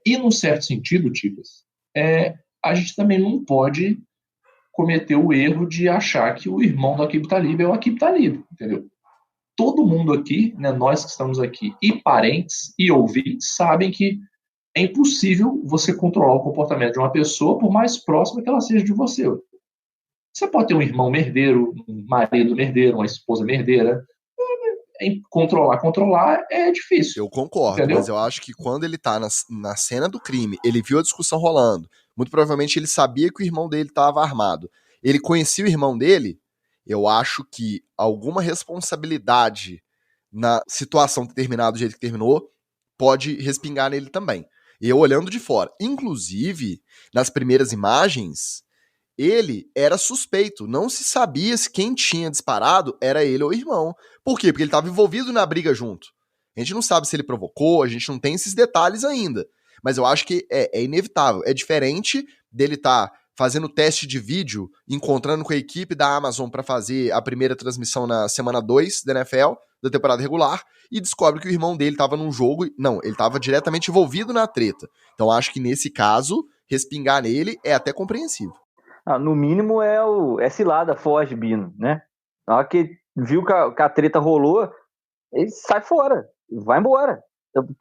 S3: e num certo sentido, Ticas, a gente também não pode cometer o erro de achar que o irmão do Aqib Talib é o Aqib Talib, entendeu? Todo mundo aqui, né, nós que estamos aqui, e parentes e ouvintes, sabem que é impossível você controlar o comportamento de uma pessoa por mais próxima que ela seja de você. Você pode ter um irmão merdeiro, um marido merdeiro, uma esposa merdeira. Controlar é difícil.
S1: Eu concordo, entendeu? Mas eu acho que quando ele tá na cena do crime, ele viu a discussão rolando, muito provavelmente ele sabia que o irmão dele estava armado. Ele conhecia o irmão dele, eu acho que alguma responsabilidade na situação ter terminado do jeito que terminou pode respingar nele também. Eu olhando de fora. Inclusive, nas primeiras imagens, ele era suspeito. Não se sabia se quem tinha disparado era ele ou o irmão. Por quê? Porque ele estava envolvido na briga junto. A gente não sabe se ele provocou, a gente não tem esses detalhes ainda. Mas eu acho que é inevitável. É diferente dele estar fazendo teste de vídeo, encontrando com a equipe da Amazon para fazer a primeira transmissão na semana 2 da NFL, da temporada regular, e descobre que o irmão dele estava num jogo. Não, ele estava diretamente envolvido na treta. Então acho que nesse caso, respingar nele é até compreensível.
S2: No mínimo é cilada, foge, Bino, né? Na hora que viu que a treta rolou, ele sai fora, vai embora.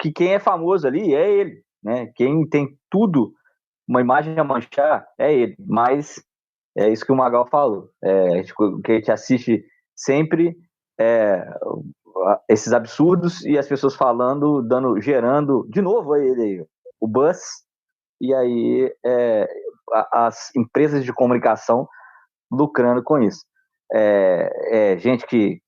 S2: Que quem é famoso ali é ele, né? Quem tem tudo, uma imagem a manchar, é ele. Mas é isso que o Magal falou. Que a gente assiste sempre esses absurdos e as pessoas falando, gerando, de novo ele, o buzz, e aí as empresas de comunicação lucrando com isso. Gente que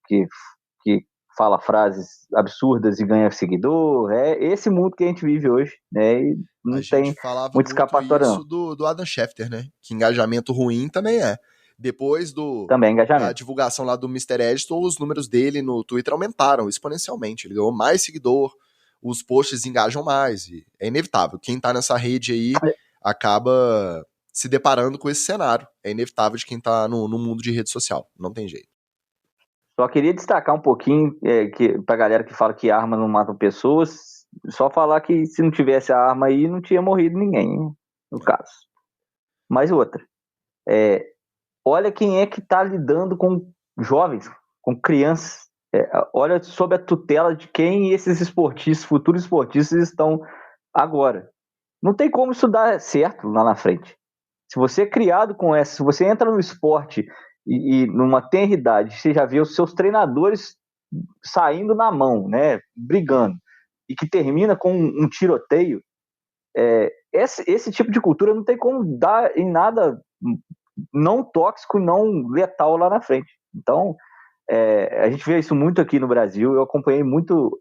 S2: fala frases absurdas e ganha seguidor, esse mundo que a gente vive hoje, né? E não tem muito escapatória, não.
S1: Do Adam Schefter, né? Que engajamento ruim também é. Depois
S2: da
S1: divulgação lá do Mr. Editor, os números dele no Twitter aumentaram exponencialmente. Ele ganhou mais seguidor, os posts engajam mais. E é inevitável. Quem tá nessa rede aí acaba se deparando com esse cenário. É inevitável de quem tá no mundo de rede social. Não tem jeito.
S2: Só queria destacar um pouquinho pra galera que fala que arma não matam pessoas, só falar que se não tivesse a arma aí, não tinha morrido ninguém, no caso. Mas outra, olha quem é que tá lidando com jovens, com crianças. Olha sob a tutela de quem esses esportistas, futuros esportistas estão agora. Não tem como isso dar certo lá na frente. Se você é criado com essa, se você entra no esporte e numa tenra idade, você já vê os seus treinadores saindo na mão, né, brigando, e que termina com um tiroteio, esse tipo de cultura não tem como dar em nada não tóxico, não letal lá na frente. Então, a gente vê isso muito aqui no Brasil. Eu acompanhei muito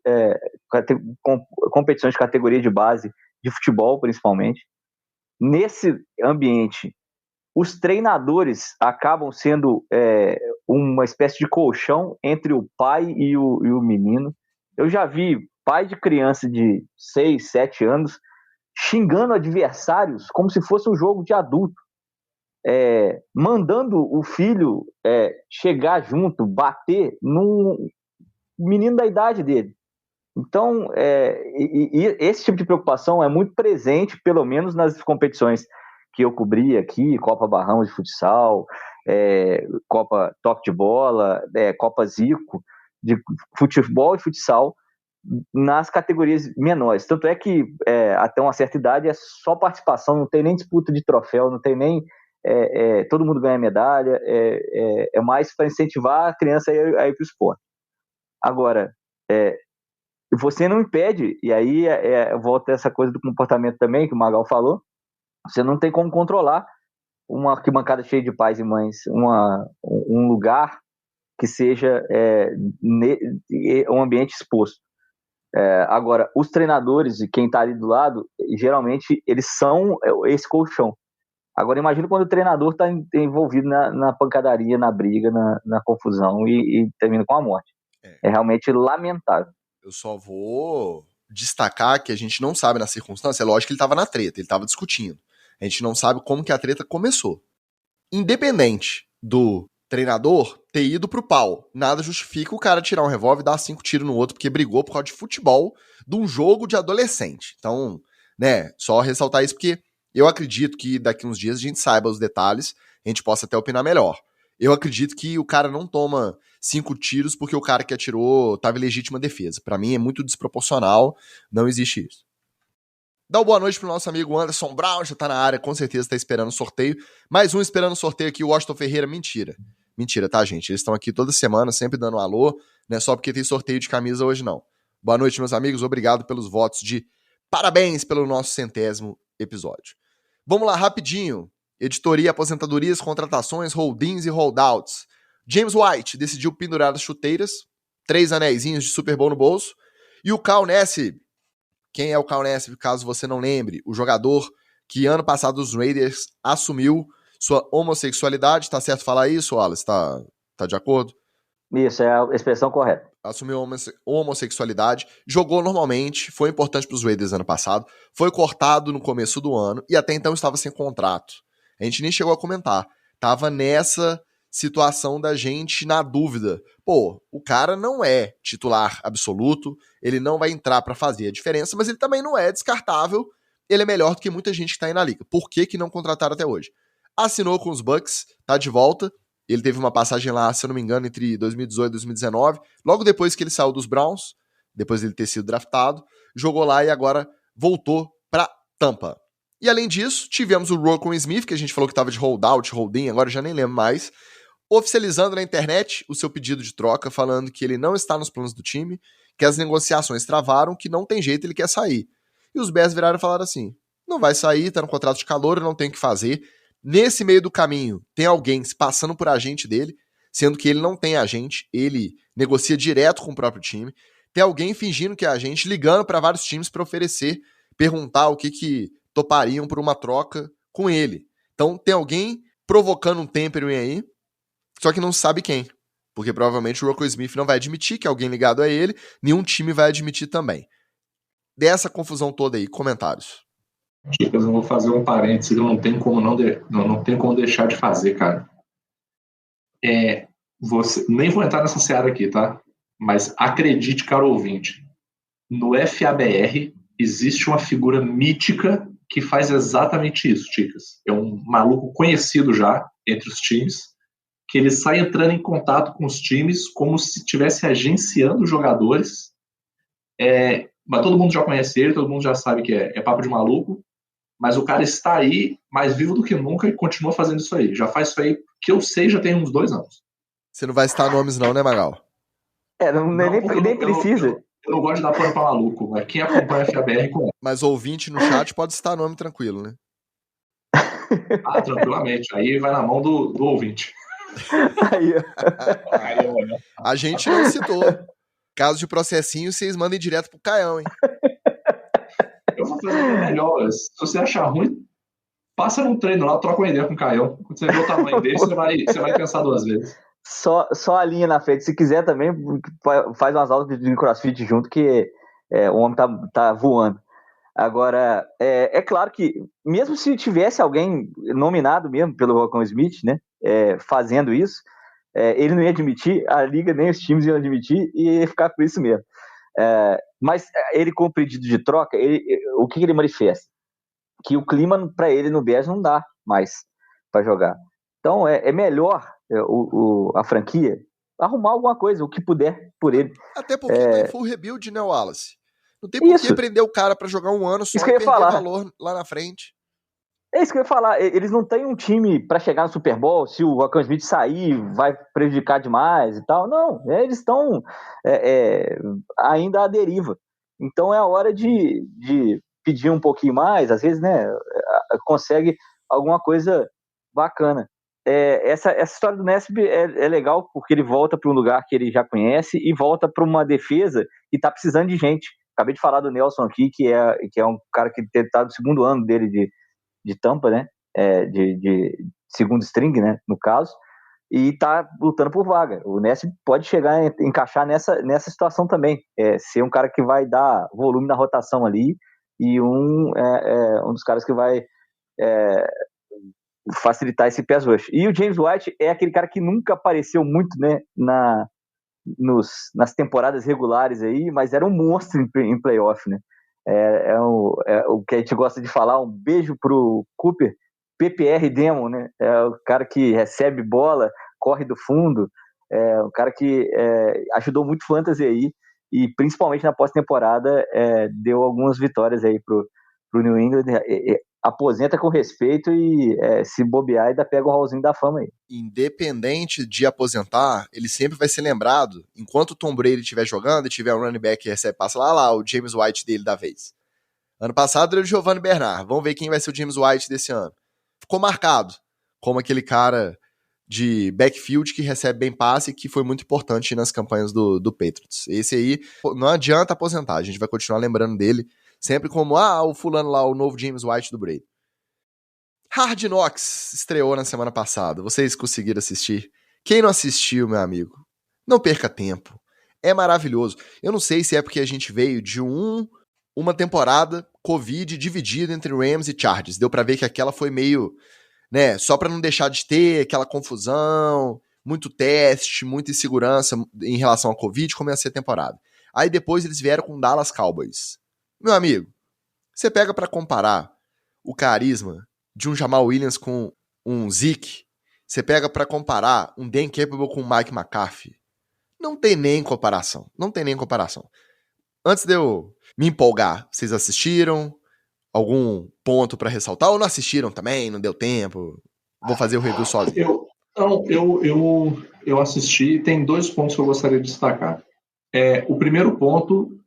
S2: competições de categoria de base, de futebol principalmente. Nesse ambiente, os treinadores acabam sendo uma espécie de colchão entre o pai e o menino. Eu já vi pai de criança de 6, 7 anos xingando adversários como se fosse um jogo de adulto, mandando o filho chegar junto, bater num menino da idade dele. Então, esse tipo de preocupação é muito presente, pelo menos nas competições que eu cobri aqui, Copa Barrão de futsal, Copa Toque de Bola, Copa Zico, de futebol e futsal, nas categorias menores. Tanto é que até uma certa idade é só participação, não tem nem disputa de troféu, não tem nem todo mundo ganha medalha, é mais para incentivar a criança a ir para o esporte. Agora, você não impede, e aí volta essa coisa do comportamento também, que o Magal falou, você não tem como controlar uma arquibancada cheia de pais e mães, um lugar que seja um ambiente exposto. Agora, os treinadores e quem está ali do lado, geralmente, eles são esse colchão. Agora, imagina quando o treinador está envolvido na pancadaria, na briga, na confusão e termina com a morte. É realmente lamentável.
S1: Eu só vou destacar que a gente não sabe na circunstância. É lógico que ele estava na treta, ele estava discutindo. A gente não sabe como que a treta começou. Independente do treinador ter ido pro pau, nada justifica o cara tirar um revólver e dar 5 tiros no outro porque brigou por causa de futebol de um jogo de adolescente. Então, né, só ressaltar isso porque eu acredito que daqui uns dias a gente saiba os detalhes, a gente possa até opinar melhor. Eu acredito que o cara não toma 5 tiros porque o cara que atirou estava em legítima defesa. Pra mim é muito desproporcional, não existe isso. Dá uma boa noite pro nosso amigo Anderson Brown, já tá na área, com certeza tá esperando o sorteio. Mais um esperando o sorteio aqui, o Washington Ferreira, mentira. Mentira, tá, gente? Eles estão aqui toda semana, sempre dando um alô, não é só porque tem sorteio de camisa hoje, não. Boa noite, meus amigos, obrigado pelos votos de parabéns pelo nosso 100º episódio. Vamos lá, rapidinho. Editoria, aposentadorias, contratações, holdings e holdouts. James White decidiu pendurar as chuteiras, 3 anéisinhos de Super Bowl no bolso, e o Kyle Nassib. Quem é o Kyle Nassib, caso você não lembre? O jogador que ano passado os Raiders assumiu sua homossexualidade. Tá certo falar isso, Wallace? Tá de acordo?
S2: Isso, é a expressão correta.
S1: Assumiu homossexualidade, jogou normalmente, foi importante para os Raiders ano passado, foi cortado no começo do ano e até então estava sem contrato. A gente nem chegou a comentar. Tava nessa situação da gente na dúvida. Pô, o cara não é titular absoluto, ele não vai entrar pra fazer a diferença, mas ele também não é descartável, ele é melhor do que muita gente que tá aí na liga. Por que não contrataram até hoje? Assinou com os Bucks, tá de volta, ele teve uma passagem lá, se eu não me engano, entre 2018 e 2019, logo depois que ele saiu dos Browns, depois de ele ter sido draftado, jogou lá e agora voltou pra Tampa. E além disso, tivemos o Roquan Smith, que a gente falou que tava de holdout, holding, agora já nem lembro mais, oficializando na internet o seu pedido de troca, falando que ele não está nos planos do time, que as negociações travaram, que não tem jeito, ele quer sair. E os Bears viraram e falaram assim, não vai sair, tá no contrato de calor, não tem o que fazer. Nesse meio do caminho, tem alguém se passando por agente dele, sendo que ele não tem agente, ele negocia direto com o próprio time. Tem alguém fingindo que é agente, ligando para vários times para oferecer, perguntar o que topariam por uma troca com ele. Então tem alguém provocando um tempering aí, só que não sabe quem. Porque provavelmente o Roquan Smith não vai admitir que é alguém ligado a ele, nenhum time vai admitir também. Dessa confusão toda aí, comentários.
S3: Chicas, eu vou fazer um parênteses que não tem como deixar de fazer, cara. Nem vou entrar nessa seara aqui, tá? Mas acredite, caro ouvinte, no FABR existe uma figura mítica que faz exatamente isso, chicas. É um maluco conhecido já entre os times, que ele sai entrando em contato com os times como se estivesse agenciando jogadores. Mas todo mundo já conhece ele, todo mundo já sabe que é papo de maluco. Mas o cara está aí, mais vivo do que nunca, e continua fazendo isso aí. Já faz isso aí, que eu sei, já tem uns 2 anos.
S1: Você não vai citar nomes não, né, Magal?
S2: Nem precisa.
S3: Eu não gosto de dar pano pra maluco, mas quem acompanha a FABR conhece.
S1: Mas ouvinte no chat pode citar nome tranquilo, né?
S3: Tranquilamente. Aí vai na mão do ouvinte.
S1: A gente não citou. Caso de processinho, vocês mandem direto pro Caião, hein?
S3: Eu vou fazer até melhor. Se você achar ruim, passa num treino lá, troca uma ideia com o Caião. Quando você vê o tamanho dele, você vai pensar 2 vezes.
S2: Só a linha na frente. Se quiser também, faz umas aulas de CrossFit junto, que o homem tá voando. Agora, é claro que, mesmo se tivesse alguém nominado mesmo pelo Rocco Smith, né, fazendo isso, ele não ia admitir, a liga nem os times iam admitir, e ia ficar por isso mesmo. Mas ele, com o pedido de troca, o que ele manifesta? Que o clima para ele no Bears não dá mais para jogar. Então, é melhor a franquia arrumar alguma coisa, o que puder por ele.
S1: Até porque tá em full rebuild, né, Wallace? Não tem por que prender o cara pra jogar um ano só e perder valor lá na frente.
S2: É isso que eu ia falar. Eles não têm um time pra chegar no Super Bowl, se o Rocco Smith sair, vai prejudicar demais e tal. Não, eles estão ainda à deriva. Então é a hora de pedir um pouquinho mais, às vezes, né, consegue alguma coisa bacana. Essa história do Nesp é legal, porque ele volta para um lugar que ele já conhece e volta para uma defesa que está precisando de gente. Acabei de falar do Nelson aqui, que é um cara que está no 2º ano dele de Tampa, né? De segundo string, né? No caso, e está lutando por vaga. O Nesp pode chegar a encaixar nessa situação também, ser um cara que vai dar volume na rotação ali e um dos caras que vai facilitar esse pass rush. E o James White é aquele cara que nunca apareceu muito, né, nas temporadas regulares aí, mas era um monstro em playoff, né? O que a gente gosta de falar, um beijo pro Cooper, PPR Demon, né? É o cara que recebe bola, corre do fundo, o cara que ajudou muito fantasy aí, e principalmente na pós-temporada deu algumas vitórias aí pro New England. Aposenta com respeito e se bobear ainda pega o hallzinho da fama aí.
S1: Independente de aposentar, ele sempre vai ser lembrado, enquanto o Tom Brady estiver jogando e tiver um running back que recebe passa lá, o James White dele da vez. Ano passado era o Giovanni Bernard, vamos ver quem vai ser o James White desse ano. Ficou marcado como aquele cara de backfield que recebe bem passe e que foi muito importante nas campanhas do Patriots. Esse aí, não adianta aposentar, a gente vai continuar lembrando dele, sempre como, o fulano lá, o novo James White do Brady. Hard Knocks estreou na semana passada. Vocês conseguiram assistir? Quem não assistiu, meu amigo, não perca tempo. É maravilhoso. Eu não sei se é porque a gente veio de uma temporada Covid dividida entre Rams e Chargers. Deu pra ver que aquela foi meio, né, só pra não deixar de ter aquela confusão, muito teste, muita insegurança em relação à Covid, como ia ser a temporada. Aí depois eles vieram com Dallas Cowboys. Meu amigo, você pega pra comparar o carisma de um Jamal Williams com um Zeke, você pega pra comparar um Dan Campbell com um Mike McCarthy, não tem nem comparação, Antes de eu me empolgar, vocês assistiram? Algum ponto pra ressaltar? Ou não assistiram também? Não deu tempo? Vou fazer o review sozinho.
S3: Eu assisti, tem 2 pontos que eu gostaria de destacar. O primeiro ponto,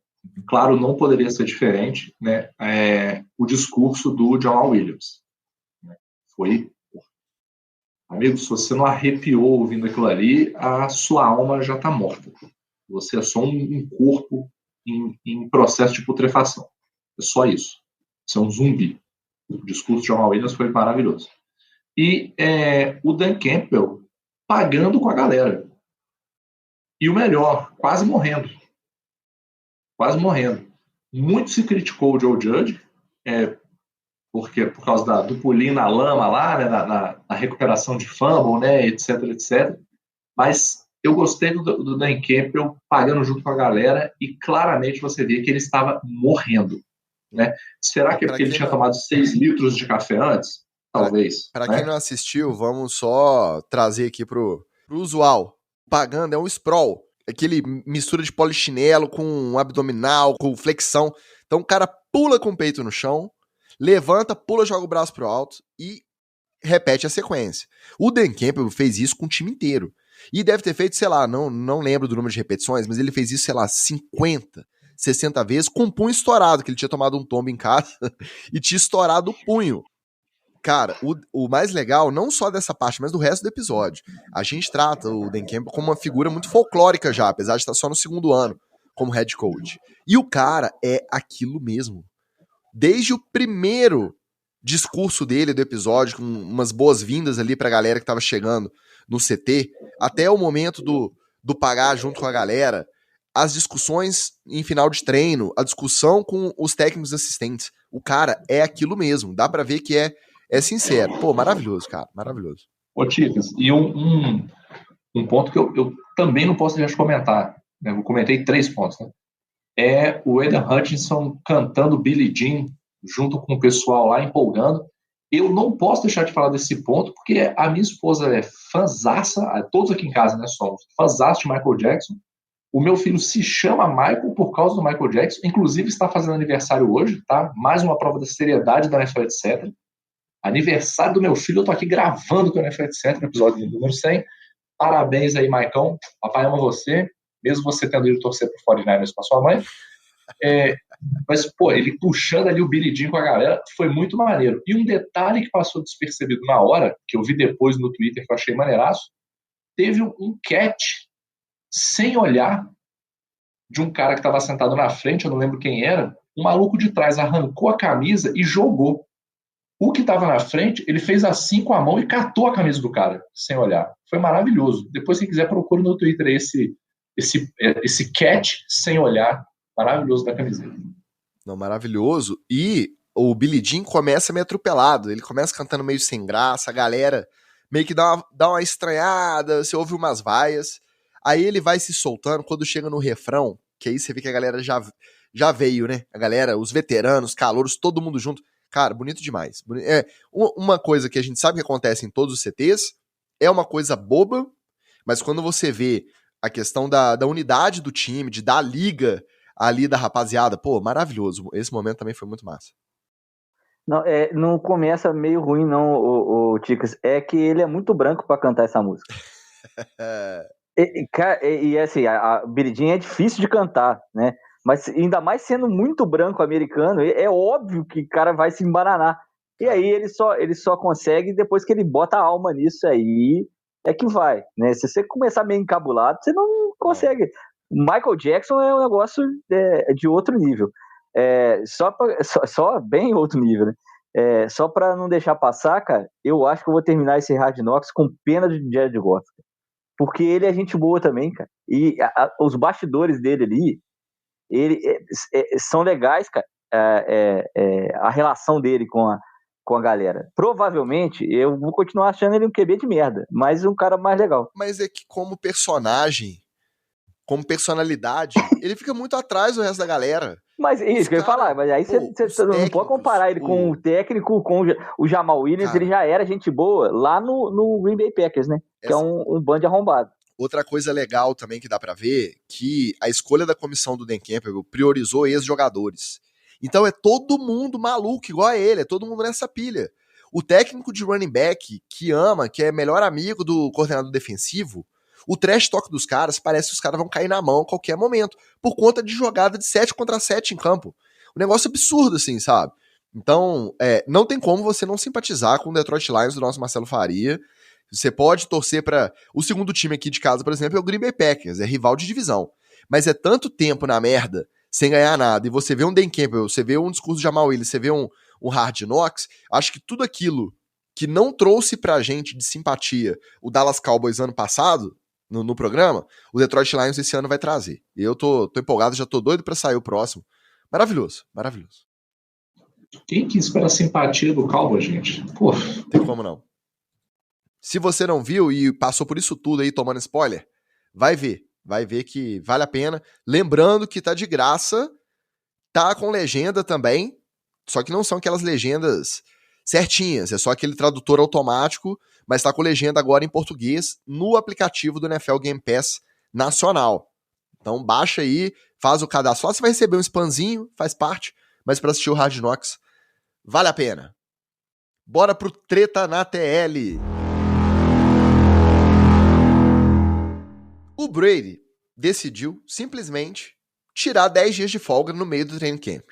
S3: claro, não poderia ser diferente, né? O discurso do Jamal Williams. Foi, amigo, se você não arrepiou ouvindo aquilo ali, a sua alma já está morta. Você é só um corpo em processo de putrefação. É só isso. Você é um zumbi. O discurso de Jamal Williams foi maravilhoso. E o Dan Campbell pagando com a galera. E o melhor, quase morrendo. Muito se criticou o Joe Judge, porque por causa do pulinho na lama lá, né, na recuperação de fumble, né, etc. Mas eu gostei do Dan Campbell pagando junto com a galera e claramente você vê que ele estava morrendo, né? Será que é porque ele tinha tomado 6 litros de café antes? Talvez.
S1: Para quem não assistiu, vamos só trazer aqui pro usual. Pagando é um sprawl, aquele mistura de polichinelo com abdominal, com flexão. Então o cara pula com o peito no chão, levanta, pula, joga o braço pro alto e repete a sequência. O Dan Campbell fez isso com o time inteiro. E deve ter feito, sei lá, não lembro do número de repetições, mas ele fez isso, sei lá, 50, 60 vezes com o punho estourado, que ele tinha tomado um tombo em casa e tinha estourado o punho. Cara, o mais legal, não só dessa parte, mas do resto do episódio, a gente trata o Dan Campbell como uma figura muito folclórica já, apesar de estar só no segundo ano como head coach. E o cara é aquilo mesmo. Desde o primeiro discurso dele do episódio, com umas boas-vindas ali pra galera que tava chegando no CT, até o momento do pagar junto com a galera, as discussões em final de treino, a discussão com os técnicos assistentes. O cara é aquilo mesmo, dá pra ver que é sincero. Pô, maravilhoso, cara, maravilhoso.
S3: Ô, Ticas, e um ponto que eu também não posso deixar de comentar, né? Eu comentei 3 pontos, né? É o Aidan Hutchinson cantando Billie Jean junto com o pessoal lá, empolgando. Eu não posso deixar de falar desse ponto, porque a minha esposa é fãzaça, todos aqui em casa, né, somos fãzaça de Michael Jackson. O meu filho se chama Michael por causa do Michael Jackson, inclusive está fazendo aniversário hoje, tá? Mais uma prova da seriedade da NFL, etc. Aniversário do meu filho, eu tô aqui gravando com o NFL, etc, no episódio número 100. Parabéns aí, Maicão. Papai ama você, mesmo você tendo ido torcer pro 49ers com a sua mãe. Mas, pô, ele puxando ali o Billie Jean com a galera, foi muito maneiro. E um detalhe que passou despercebido na hora, que eu vi depois no Twitter, que eu achei maneiraço, teve um catch sem olhar de um cara que estava sentado na frente, eu não lembro quem era, um maluco de trás arrancou a camisa e jogou. O que estava na frente, ele fez assim com a mão e catou a camisa do cara, sem olhar. Foi maravilhoso. Depois, se quiser, procure no Twitter esse catch sem olhar, maravilhoso da camiseta.
S1: Não, maravilhoso. E o Billie Jean começa meio atropelado. Ele começa cantando meio sem graça, a galera meio que dá uma estranhada, você ouve umas vaias. Aí ele vai se soltando, quando chega no refrão, que aí você vê que a galera já veio, né? A galera, os veteranos, calouros, todo mundo junto. Cara, bonito demais. Uma coisa que a gente sabe que acontece em todos os CTs, é uma coisa boba, mas quando você vê a questão da unidade do time, de dar liga ali da rapaziada, pô, maravilhoso. Esse momento também foi muito massa.
S2: Não começa meio ruim, não, o Ticas. É que ele é muito branco pra cantar essa música. Assim, a Billie Jean é difícil de cantar, né? Mas ainda mais sendo muito branco americano, é óbvio que o cara vai se embananar. E aí ele só consegue depois que ele bota a alma nisso aí, é que vai, né? Se você começar meio encabulado, você não consegue. Michael Jackson é um negócio de outro nível. Só bem outro nível, né? Só pra não deixar passar, cara, eu acho que eu vou terminar esse Hard Knocks com pena de Jared Goff. Porque ele é gente boa também, cara. E os bastidores dele ali, são legais, cara. A relação dele com a galera. Provavelmente, eu vou continuar achando ele um QB de merda, mas um cara mais legal.
S1: Mas é que como personagem, como personalidade, ele fica muito atrás do resto da galera.
S2: Mas isso que eu ia falar, mas aí você não pode comparar ele com o técnico, com o Jamal Williams, cara, ele já era gente boa lá no Green Bay Packers, né? Que é um bando de arrombado.
S1: Outra coisa legal também que dá pra ver, que a escolha da comissão do Dan Campbell priorizou ex-jogadores. Então é todo mundo maluco igual a ele, é todo mundo nessa pilha. O técnico de running back que ama, que é melhor amigo do coordenador defensivo, o trash talk dos caras parece que os caras vão cair na mão a qualquer momento, por conta de jogada de 7 contra 7 em campo. Um negócio absurdo assim, sabe? Então, não tem como você não simpatizar com o Detroit Lions do nosso Marcelo Faria. Você pode torcer para... O segundo time aqui de casa, por exemplo, é o Green Bay Packers, é rival de divisão. Mas é tanto tempo na merda, sem ganhar nada, e você vê um Dan Campbell, você vê um discurso de Jamal Williams, você vê um Hard Knocks, acho que tudo aquilo que não trouxe pra gente de simpatia o Dallas Cowboys ano passado, no programa, o Detroit Lions esse ano vai trazer. E eu tô empolgado, já tô doido pra sair o próximo. Maravilhoso, maravilhoso.
S3: Quem que espera a simpatia do Cowboys, gente? Pô.
S1: Tem como não. Se você não viu e passou por isso tudo aí tomando spoiler, vai ver que vale a pena. Lembrando que tá de graça, tá com legenda também, só que não são aquelas legendas certinhas, é só aquele tradutor automático, mas tá com legenda agora em português no aplicativo do NFL Game Pass nacional. Então baixa aí, faz o cadastro lá, você vai receber um spamzinho, faz parte, mas para assistir o Hard Knocks vale a pena. Bora pro Treta na TL. O Brady decidiu simplesmente tirar 10 dias de folga no meio do training camp.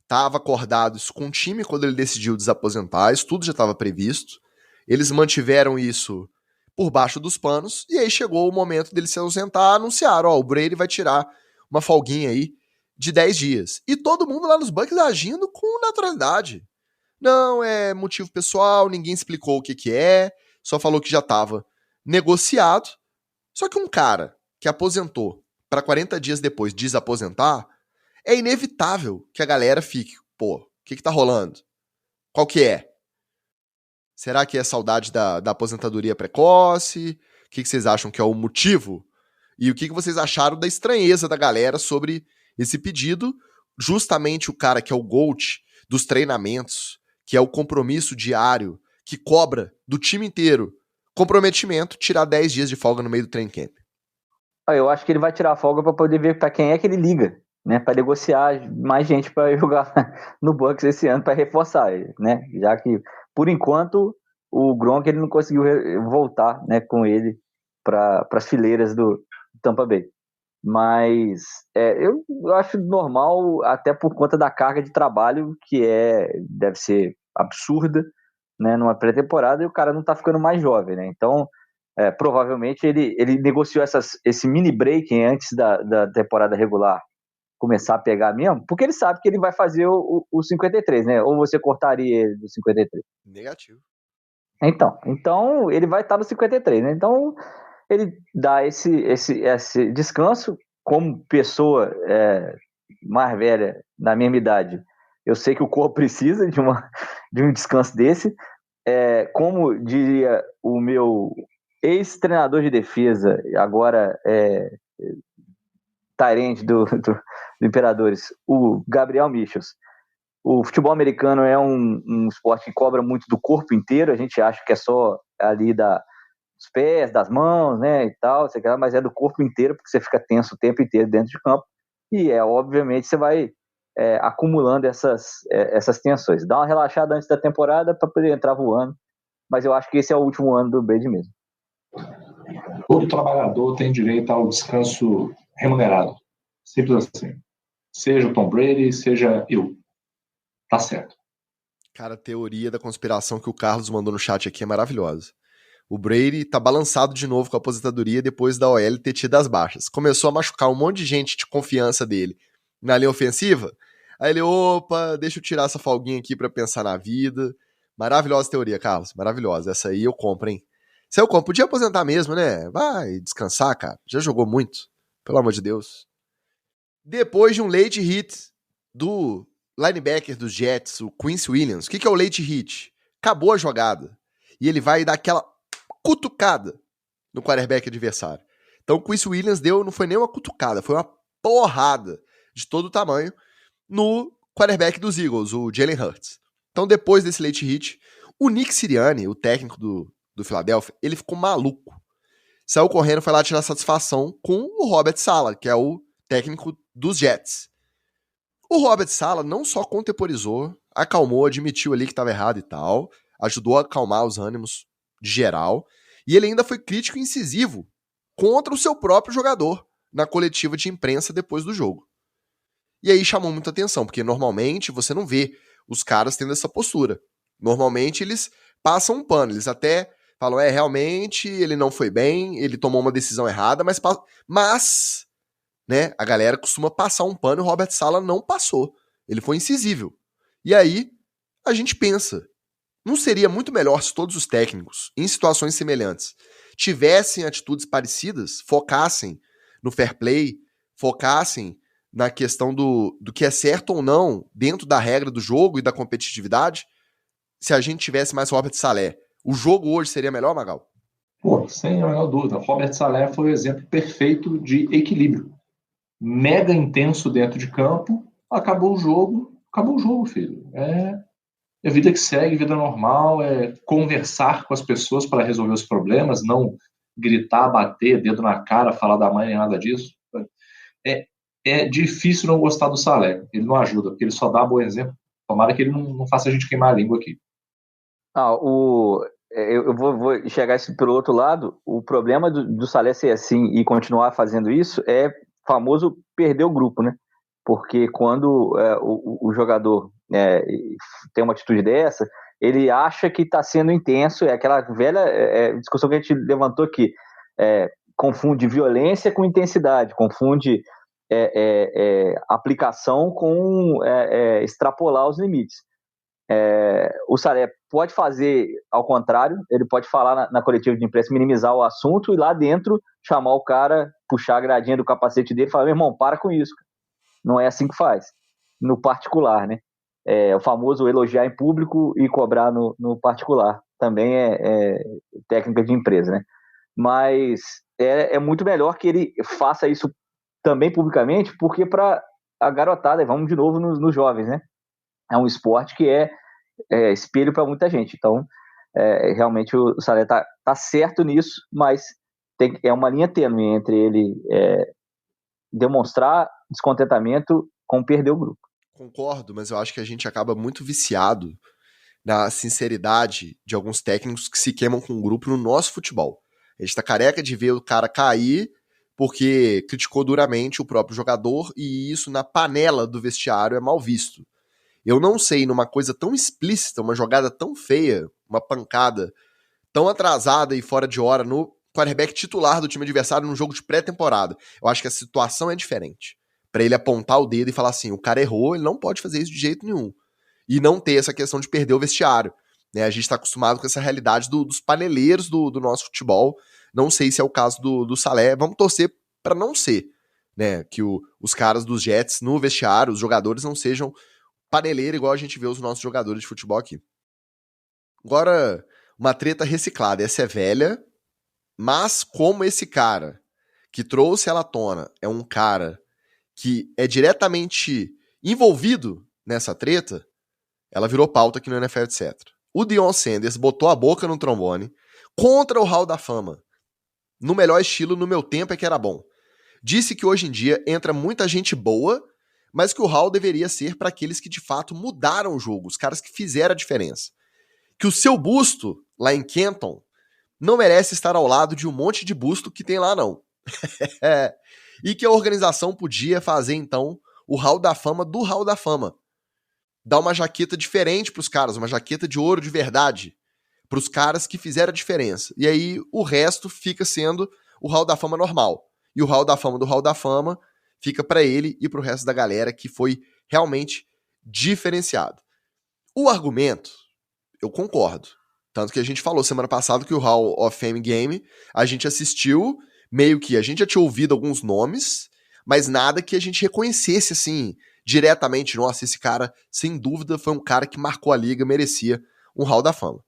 S1: Tava acordado isso com o time quando ele decidiu desaposentar, isso tudo já estava previsto. Eles mantiveram isso por baixo dos panos, e aí chegou o momento dele se ausentar, anunciaram, o Brady vai tirar uma folguinha aí de 10 dias. E todo mundo lá nos Bucks agindo com naturalidade. Não, é motivo pessoal, ninguém explicou o que é, só falou que já estava negociado. Só que um cara que aposentou para 40 dias depois desaposentar, é inevitável que a galera fique, pô, o que tá rolando? Qual que é? Será que é saudade da aposentadoria precoce? O que vocês acham que é o motivo? E o que vocês acharam da estranheza da galera sobre esse pedido? Justamente o cara que é o GOAT dos treinamentos, que é o compromisso diário, que cobra do time inteiro comprometimento, tirar 10 dias de folga no meio do training camp.
S2: Eu acho que ele vai tirar a folga para poder ver para quem é que ele liga, né? Para negociar mais gente para jogar no Bucks esse ano, para reforçar ele, né? Já que, por enquanto, o Gronk ele não conseguiu voltar, né, com ele para as fileiras do Tampa Bay. Mas eu acho normal, até por conta da carga de trabalho que deve ser absurda, né, numa pré-temporada, e o cara não tá ficando mais jovem, né? Então, provavelmente ele negociou esse mini break antes da temporada regular começar a pegar mesmo, porque ele sabe que ele vai fazer o 53, né? Ou você cortaria ele do 53?
S1: Negativo.
S2: Então ele vai estar no 53, né? Então ele dá esse descanso. Como pessoa mais velha, na mesma idade, eu sei que o corpo precisa de um descanso desse. Como diria o meu ex-treinador de defesa, agora Tyrande do Imperadores, o Gabriel Michels, o futebol americano é um esporte que cobra muito do corpo inteiro. A gente acha que é só ali dos pés, das mãos, né, e tal, mas é do corpo inteiro, porque você fica tenso o tempo inteiro dentro de campo, e obviamente você vai acumulando essas tensões. Dá uma relaxada antes da temporada para poder entrar voando, mas eu acho que esse é o último ano do Brady mesmo.
S3: Todo trabalhador tem direito ao descanso remunerado. Simples assim. Seja o Tom Brady, seja eu. Tá certo.
S1: Cara, a teoria da conspiração que o Carlos mandou no chat aqui é maravilhosa. O Brady tá balançado de novo com a aposentadoria depois da OL ter tido as baixas. Começou a machucar um monte de gente de confiança dele na linha ofensiva. Aí ele, opa, deixa eu tirar essa folguinha aqui pra pensar na vida. Maravilhosa teoria, Carlos. Maravilhosa. Essa aí eu compro, hein? Se eu compro, podia aposentar mesmo, né? Vai descansar, cara. Já jogou muito. Pelo amor de Deus. Depois de um late hit do linebacker dos Jets, o Quincy Williams. O que é o late hit? Acabou a jogada. E ele vai dar aquela cutucada no quarterback adversário. Então o Quincy Williams não foi nem uma cutucada, foi uma porrada de todo o tamanho no quarterback dos Eagles, o Jalen Hurts. Então depois desse late hit, o Nick Sirianni, o técnico do Philadelphia, ele ficou maluco. Saiu correndo, foi lá tirar satisfação com o Robert Saleh, que é o técnico dos Jets. O Robert Saleh não só contemporizou, acalmou, admitiu ali que estava errado e tal, ajudou a acalmar os ânimos de geral, e ele ainda foi crítico e incisivo contra o seu próprio jogador na coletiva de imprensa depois do jogo. E aí chamou muita atenção, porque normalmente você não vê os caras tendo essa postura. Normalmente eles passam um pano, eles até falam, realmente ele não foi bem, ele tomou uma decisão errada, mas né, a galera costuma passar um pano e o Robert Saleh não passou. Ele foi incisível. E aí a gente pensa, não seria muito melhor se todos os técnicos, em situações semelhantes, tivessem atitudes parecidas, focassem no fair play, focassem na questão do que é certo ou não dentro da regra do jogo e da competitividade? Se a gente tivesse mais Robert Saleh, o jogo hoje seria melhor, Magal?
S3: Pô, sem a menor dúvida. Robert Saleh foi o exemplo perfeito de equilíbrio. Mega intenso dentro de campo, acabou o jogo, filho. É vida que segue, vida normal, é conversar com as pessoas para resolver os problemas, não gritar, bater, dedo na cara, falar da mãe, nem nada disso. É difícil não gostar do Saleh. Ele não ajuda, porque ele só dá bom exemplo Tomara que ele não faça a gente queimar a língua aqui.
S2: Eu vou chegar isso pelo outro lado. O problema do Salé ser assim e continuar fazendo isso é famoso perder o grupo, né? Porque quando o jogador tem uma atitude dessa, ele acha que está sendo intenso. É aquela velha discussão que a gente levantou aqui. Confunde violência com intensidade, confunde aplicação com extrapolar os limites. O Salé pode fazer ao contrário, ele pode falar na coletiva de imprensa, minimizar o assunto e lá dentro chamar o cara, puxar a gradinha do capacete dele e falar: meu irmão, para com isso, não é assim que faz, no particular, né? O famoso elogiar em público e cobrar no particular, também é técnica de empresa, né? Mas é muito melhor que ele faça isso também publicamente, porque para a garotada, vamos de novo nos jovens, né? É um esporte que é espelho para muita gente. Então, realmente o Salé tá certo nisso, mas é uma linha tênue entre ele demonstrar descontentamento com perder o grupo.
S1: Concordo, mas eu acho que a gente acaba muito viciado na sinceridade de alguns técnicos que se queimam com o grupo no nosso futebol. A gente tá careca de ver o cara cair porque criticou duramente o próprio jogador e isso na panela do vestiário é mal visto. Eu não sei, numa coisa tão explícita, uma jogada tão feia, uma pancada tão atrasada e fora de hora no quarterback titular do time adversário num jogo de pré-temporada. Eu acho que a situação é diferente. Pra ele apontar o dedo e falar assim, o cara errou, ele não pode fazer isso de jeito nenhum. E não ter essa questão de perder o vestiário. Né? A gente tá acostumado com essa realidade dos paneleiros do nosso futebol. Não sei se é o caso do Salé. Vamos torcer pra não ser. Né? Que os caras dos Jets no vestiário, os jogadores não sejam paneleiro igual a gente vê os nossos jogadores de futebol aqui. Agora, uma treta reciclada. Essa é velha, mas como esse cara que trouxe ela à tona é um cara que é diretamente envolvido nessa treta, ela virou pauta aqui no NFL, etc. O Deion Sanders botou a boca no trombone contra o Hall da Fama. No melhor estilo, no meu tempo é que era bom. Disse que hoje em dia entra muita gente boa, mas que o Hall deveria ser para aqueles que de fato mudaram o jogo, os caras que fizeram a diferença. Que o seu busto, lá em Canton, não merece estar ao lado de um monte de busto que tem lá, não. E que a organização podia fazer, então, o Hall da Fama do Hall da Fama. Dar uma jaqueta diferente pros caras, uma jaqueta de ouro de verdade, pros caras que fizeram a diferença. E aí o resto fica sendo o Hall da Fama normal. E o Hall da Fama do Hall da Fama fica pra ele e pro resto da galera que foi realmente diferenciado. O argumento, eu concordo. Tanto que a gente falou semana passada que o Hall of Fame Game, a gente assistiu, meio que a gente já tinha ouvido alguns nomes, mas nada que a gente reconhecesse, assim, diretamente. Nossa, esse cara, sem dúvida, foi um cara que marcou a liga, merecia um Hall da Fama.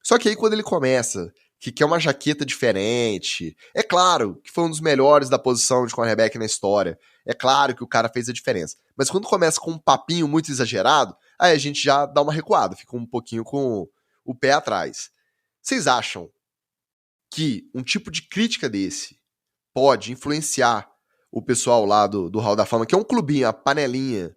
S1: Só que aí quando ele começa, que quer uma jaqueta diferente, é claro que foi um dos melhores da posição de cornerback na história, é claro que o cara fez a diferença. Mas quando começa com um papinho muito exagerado, aí a gente já dá uma recuada, fica um pouquinho com o pé atrás. Vocês acham que um tipo de crítica desse pode influenciar o pessoal lá do Hall da Fama, que é um clubinho, a panelinha,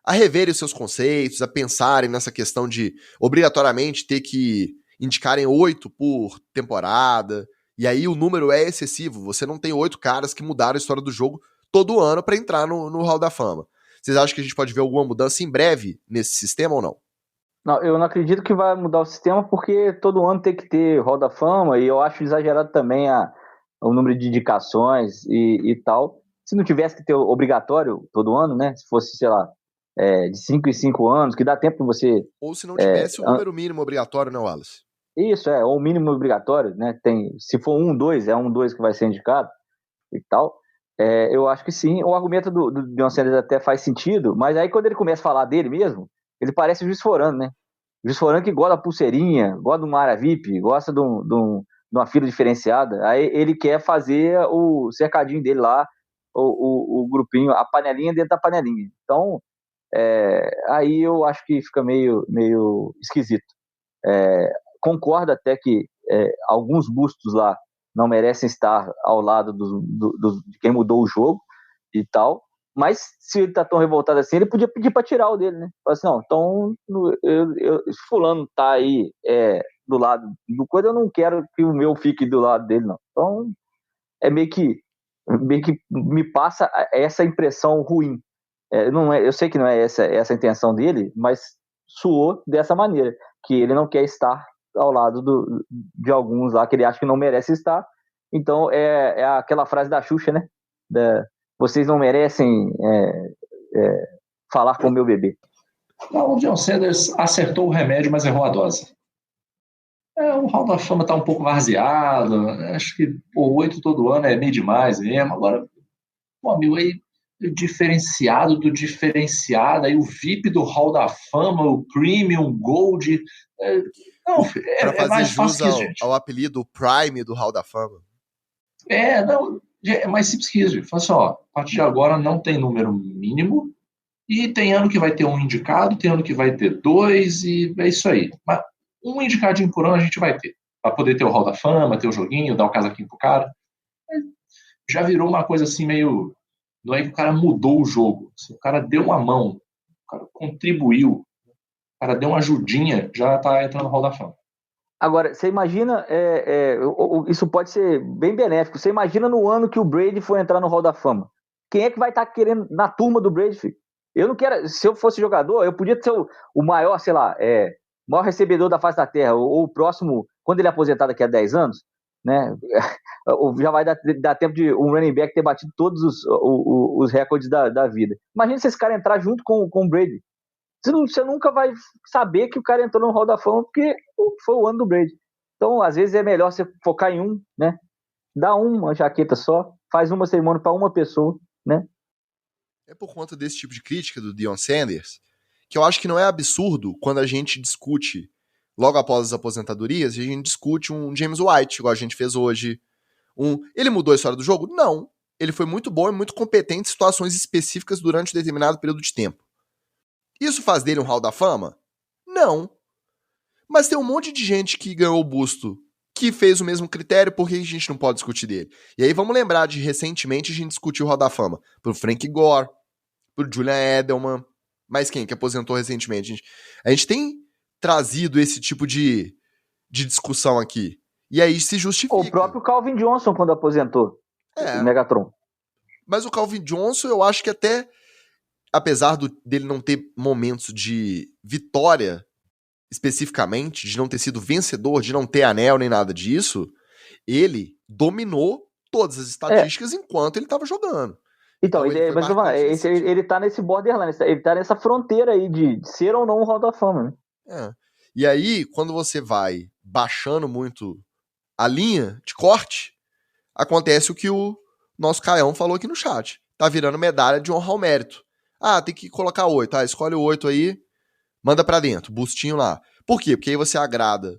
S1: a reverem os seus conceitos, a pensarem nessa questão de obrigatoriamente ter que indicarem 8 por temporada, e aí o número é excessivo, você não tem 8 caras que mudaram a história do jogo todo ano para entrar no Hall da Fama. Vocês acham que a gente pode ver alguma mudança em breve nesse sistema ou não?
S2: Não, eu não acredito que vai mudar o sistema, porque todo ano tem que ter Hall da Fama, e eu acho exagerado também o número de indicações e tal. Se não tivesse que ter obrigatório todo ano, né? Se fosse, sei lá, de 5 em 5 anos, que dá tempo pra você...
S1: Ou se não tivesse o número mínimo obrigatório, né, Wallace?
S2: Isso, ou o mínimo obrigatório, né? Se for 1-2, é 1-2 que vai ser indicado e tal. Eu acho que sim. O argumento do Deion Sanders até faz sentido, mas aí quando ele começa a falar dele mesmo, ele parece o Juiz Forano, né? O Juiz Forano que gosta da pulseirinha, gosta de uma área VIP, gosta de uma fila diferenciada. Aí ele quer fazer o cercadinho dele lá, o grupinho, a panelinha dentro da panelinha. Então, aí eu acho que fica meio esquisito. Concordo até que alguns bustos lá não merecem estar ao lado de quem mudou o jogo e tal, Mas se ele tá tão revoltado assim, ele podia pedir pra tirar o dele, né? Falar assim, não, então se fulano tá aí do lado do coisa, eu não quero que o meu fique do lado dele, não. Então, é meio que me passa essa impressão ruim. Não é, eu sei que não é essa a intenção dele, mas soou dessa maneira, que ele não quer estar ao lado de alguns lá que ele acha que não merece estar. Então, é aquela frase da Xuxa, né? Vocês não merecem falar com o meu bebê.
S3: Não, o Deion Sanders acertou o remédio, mas errou a dose. O Hall da Fama está um pouco vaziado. Acho que 8 todo ano é meio demais mesmo. Agora, amigo, aí o diferenciado do diferenciado, aí o VIP do Hall da Fama, o Premium, Gold. Não,
S1: fazer
S3: mais
S1: jus
S3: fácil que isso, gente.
S1: ao apelido Prime do Hall da Fama.
S3: Não, é mais simples que isso. Fala assim, a partir de agora não tem número mínimo e tem ano que vai ter um indicado, tem ano que vai ter 2 e é isso aí. Mas um indicadinho por ano a gente vai ter. Para poder ter o Hall da Fama, ter o joguinho, dar o casaquinho pro cara. Já virou uma coisa assim meio... Não é que o cara mudou o jogo. O cara deu uma mão. O cara contribuiu. O cara deu uma ajudinha, já tá entrando no Hall da Fama.
S2: Agora, você imagina... isso pode ser bem benéfico. Você imagina no ano que o Brady for entrar no Hall da Fama. Quem é que vai estar querendo na turma do Brady, filho? Eu não quero... Se eu fosse jogador, eu podia ser o maior, sei lá... maior recebedor da face da terra, ou o próximo, quando ele aposentar daqui a 10 anos, né, já vai dar tempo de um running back ter batido todos os recordes da vida. Imagina se esse cara entrar junto com o Brady. Você nunca vai saber que o cara entrou no Hall da Fama porque foi o ano do Brady. Então, às vezes, é melhor você focar em um, né? Dá uma jaqueta só, faz uma cerimônia para uma pessoa, né?
S1: É por conta desse tipo de crítica do Deion Sanders que eu acho que não é absurdo quando a gente discute, logo após as aposentadorias, a gente discute um James White, igual a gente fez hoje. Ele mudou a história do jogo? Não. Ele foi muito bom e muito competente em situações específicas durante um determinado período de tempo. Isso faz dele um Hall da Fama? Não. Mas tem um monte de gente que ganhou o busto que fez o mesmo critério, por que a gente não pode discutir dele? E aí vamos lembrar de, recentemente, a gente discutiu o Hall da Fama pro Frank Gore, pro Julian Edelman, mas quem que aposentou recentemente? A gente tem trazido esse tipo de discussão aqui. E aí se justifica.
S2: O próprio Calvin Johnson, quando aposentou, o Megatron.
S1: Mas o Calvin Johnson, eu acho que até, apesar dele não ter momentos de vitória, especificamente, de não ter sido vencedor, de não ter anel nem nada disso, ele dominou todas as estatísticas enquanto ele estava jogando.
S2: Então ele tá nesse borderline, ele tá nessa fronteira aí de ser ou não um Hall da Fama, né?
S1: E aí, quando você vai baixando muito a linha de corte, acontece o que o nosso Caião falou aqui no chat. Tá virando medalha de honra ao mérito. Tem que colocar 8. Escolhe o 8 aí, manda pra dentro, bustinho lá. Por quê? Porque aí você agrada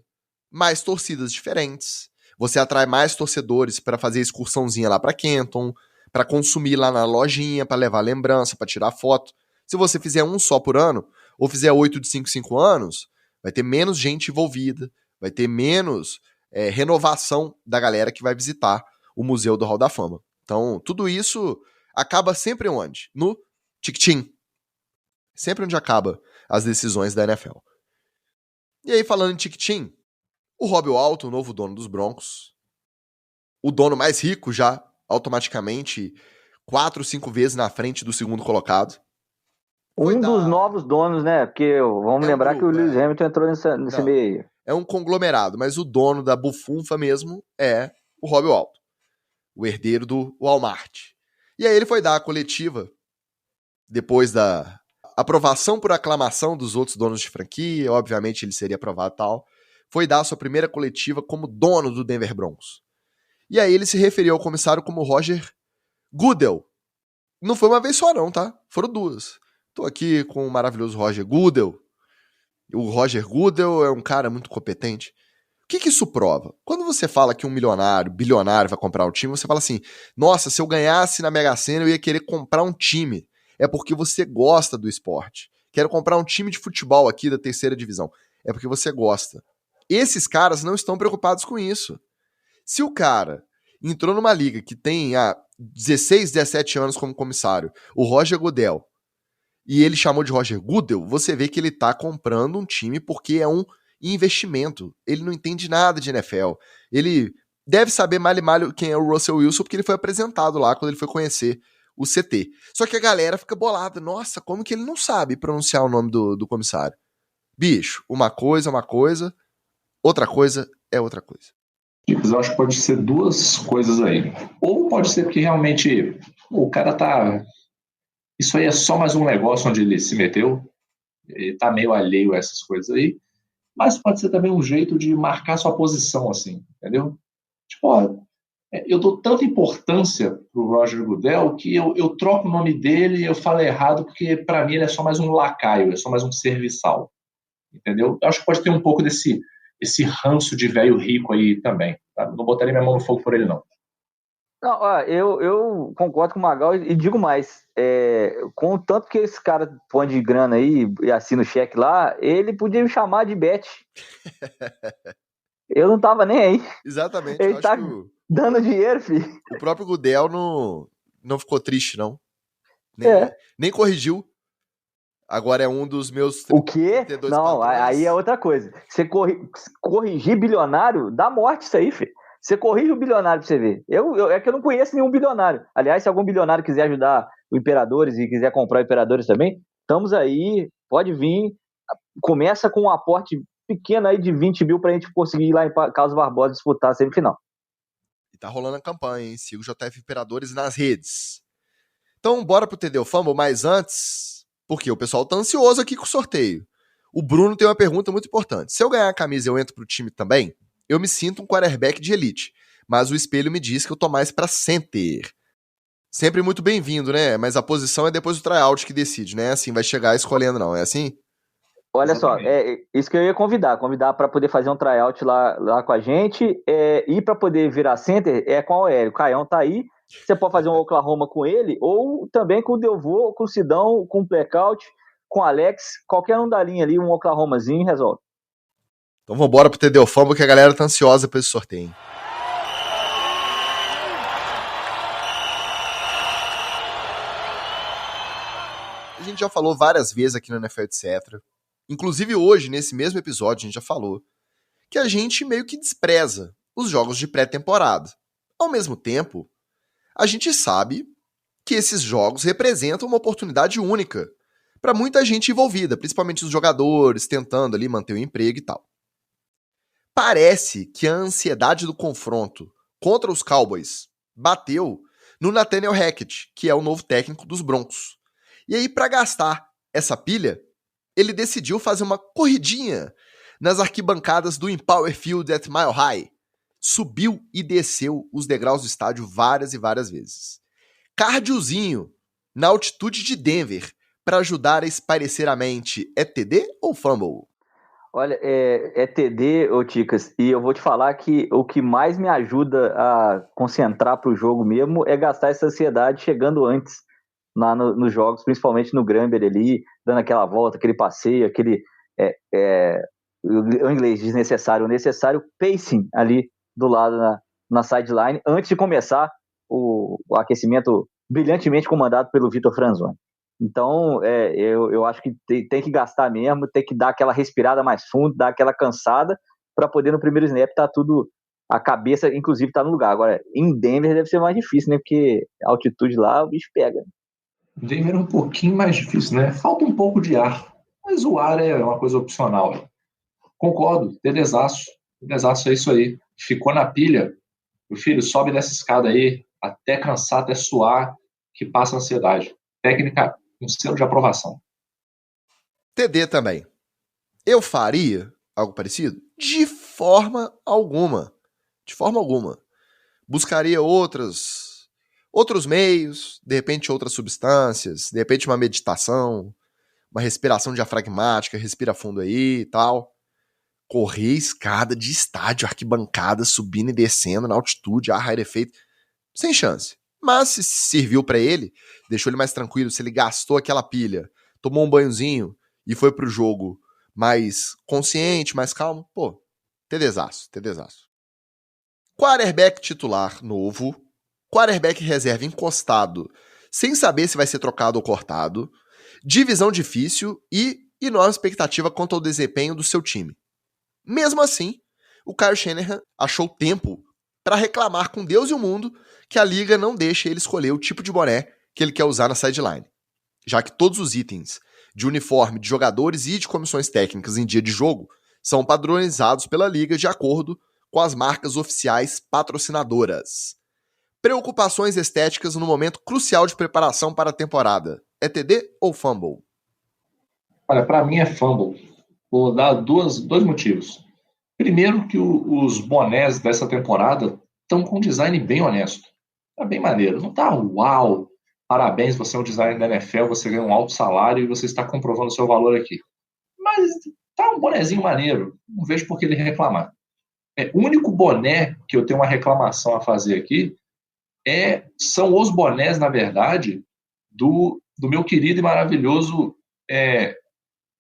S1: mais torcidas diferentes, você atrai mais torcedores para fazer excursãozinha lá pra Kenton, para consumir lá na lojinha, para levar lembrança, para tirar foto. Se você fizer um só por ano, ou fizer 8 de 5 anos, vai ter menos gente envolvida, vai ter menos renovação da galera que vai visitar o Museu do Hall da Fama. Então, tudo isso acaba sempre onde? No tic-tim. Sempre onde acaba as decisões da NFL. E aí, falando em tic-tim, o Robbie Walton, o novo dono dos Broncos, o dono mais rico já, automaticamente 4 ou 5 vezes na frente do segundo colocado.
S2: Dos novos donos, né? Porque vamos lembrar que o Lewis Hamilton entrou nesse meio aí.
S1: É um conglomerado, mas o dono da bufunfa mesmo é o Robbie Walton, o herdeiro do Walmart. E aí ele foi dar a coletiva, depois da aprovação por aclamação dos outros donos de franquia, obviamente ele seria aprovado e tal, foi dar a sua primeira coletiva como dono do Denver Broncos. E aí ele se referiu ao comissário como Roger Goodell. Não foi uma vez só não, tá? Foram 2. Tô aqui com o maravilhoso Roger Goodell. O Roger Goodell é um cara muito competente. O que isso prova? Quando você fala que um milionário, bilionário vai comprar um time, você fala assim, nossa, se eu ganhasse na Mega Sena eu ia querer comprar um time. É porque você gosta do esporte. Quero comprar um time de futebol aqui da 3ª divisão. É porque você gosta. Esses caras não estão preocupados com isso. Se o cara entrou numa liga que tem há 16, 17 anos como comissário, o Roger Goodell, e ele chamou de Roger Goodell, você vê que ele tá comprando um time porque é um investimento. Ele não entende nada de NFL. Ele deve saber mal e mal quem é o Russell Wilson, porque ele foi apresentado lá quando ele foi conhecer o CT. Só que a galera fica bolada. Nossa, como que ele não sabe pronunciar o nome do comissário? Bicho, uma coisa é uma coisa, outra coisa é outra coisa.
S3: Eu acho que pode ser duas coisas aí. Ou pode ser que realmente o cara tá... Isso aí é só mais um negócio onde ele se meteu. Ele tá meio alheio a essas coisas aí. Mas pode ser também um jeito de marcar sua posição, assim, entendeu? Tipo, ó, eu dou tanta importância pro Roger Goodell que eu troco o nome dele e eu falo errado porque para mim ele é só mais um lacaio, é só mais um serviçal, entendeu? Eu acho que pode ter um pouco esse ranço de velho rico aí também. Tá? Não botaria minha mão no fogo por ele, não.
S2: Não, ó, eu concordo com o Magal e digo mais. Com o tanto que esse cara põe de grana aí e assina o cheque lá, ele podia me chamar de Bet. Eu não tava nem aí.
S1: Exatamente.
S2: Ele tá dando dinheiro, filho.
S1: O próprio Goodell não ficou triste, não. Nem corrigiu. Agora é um dos meus...
S2: O quê? Não, patrões. Aí é outra coisa. Você corrigir bilionário, dá morte isso aí, filho. Você corrige o bilionário pra você ver. É que eu não conheço nenhum bilionário. Aliás, se algum bilionário quiser ajudar o Imperadores e quiser comprar o Imperadores também, estamos aí, pode vir. Começa com um aporte pequeno aí de 20 mil pra gente conseguir ir lá em Carlos Barbosa disputar a semifinal.
S1: E tá rolando a campanha, hein? Siga o JF Imperadores nas redes. Então, bora pro TD Fumble, mas antes, porque o pessoal tá ansioso aqui com o sorteio. O Bruno tem uma pergunta muito importante. Se eu ganhar a camisa e eu entro pro time também, eu me sinto um quarterback de elite, mas o espelho me diz que eu tô mais pra center. Sempre muito bem-vindo, né? Mas a posição é depois do tryout que decide, né? Assim, vai chegar escolhendo, não. É assim?
S2: Olha só, é isso que eu ia convidar para poder fazer um tryout lá com a gente, e para poder virar center é com o Aéreo. O Caião tá aí, você pode fazer um Oklahoma com ele, ou também com o Delvaux, com o Sidão, com o Blackout, com o Alex, qualquer um da linha ali, um Oklahomazinho resolve.
S1: Então vambora pro TD Fumble que a galera tá ansiosa pra esse sorteio. A gente já falou várias vezes aqui no NFL Etc. Inclusive hoje, nesse mesmo episódio, a gente já falou que a gente meio que despreza os jogos de pré-temporada. Ao mesmo tempo, a gente sabe que esses jogos representam uma oportunidade única para muita gente envolvida, principalmente os jogadores tentando ali manter o emprego e tal. Parece que a ansiedade do confronto contra os Cowboys bateu no Nathaniel Hackett, que é o novo técnico dos Broncos. E aí, para gastar essa pilha, ele decidiu fazer uma corridinha nas arquibancadas do Empower Field at Mile High. Subiu e desceu os degraus do estádio várias e várias vezes. Cardiozinho na altitude de Denver para ajudar a espairecer a mente. É TD ou Fumble?
S2: Olha, é TD, ô Ticas, e eu vou te falar que o que mais me ajuda a concentrar pro jogo mesmo é gastar essa ansiedade chegando antes lá nos jogos, principalmente no Granbury ali, dando aquela volta, aquele passeio, aquele o inglês desnecessário, o necessário pacing ali do lado na sideline, antes de começar o aquecimento brilhantemente comandado pelo Vitor Franzoni. Então, eu acho que tem que gastar mesmo, tem que dar aquela respirada mais fundo, dar aquela cansada, para poder no primeiro snap tá tudo, a cabeça, inclusive, tá no lugar. Agora, em Denver deve ser mais difícil, né? Porque a altitude lá, o bicho pega.
S3: Denver é um pouquinho mais difícil, né? Falta um pouco de ar, mas o ar é uma coisa opcional. Concordo, TDzaço é isso aí. Ficou na pilha, meu filho, sobe nessa escada aí, até cansar, até suar, que passa a ansiedade. Técnica, um selo de aprovação.
S1: TD também. Eu faria algo parecido? De forma alguma. De forma alguma. Buscaria outros meios, de repente outras substâncias, de repente uma meditação, uma respiração diafragmática, respira fundo aí e tal. Correr escada de estádio, arquibancada, subindo e descendo na altitude, ar rarefeito, sem chance. Mas se serviu pra ele, deixou ele mais tranquilo, se ele gastou aquela pilha, tomou um banhozinho e foi pro jogo mais consciente, mais calmo, pô, TDzaço. Quarterback titular novo, quarterback reserva encostado, sem saber se vai ser trocado ou cortado, divisão difícil e enorme expectativa quanto ao desempenho do seu time. Mesmo assim, o Kyle Shanahan achou tempo para reclamar com Deus e o mundo que a liga não deixa ele escolher o tipo de boné que ele quer usar na sideline, já que todos os itens de uniforme de jogadores e de comissões técnicas em dia de jogo são padronizados pela liga de acordo com as marcas oficiais patrocinadoras. Preocupações estéticas no momento crucial de preparação para a temporada. É TD ou fumble?
S3: Olha, para mim é fumble. Vou dar dois motivos. Primeiro que os bonés dessa temporada estão com um design bem honesto. Tá bem maneiro. Não tá uau, parabéns, você é um designer da NFL, você ganha um alto salário e você está comprovando o seu valor aqui. Mas tá um bonezinho maneiro. Não vejo por que ele reclamar. O único boné que eu tenho uma reclamação a fazer aqui são os bonés, na verdade, do meu querido e maravilhoso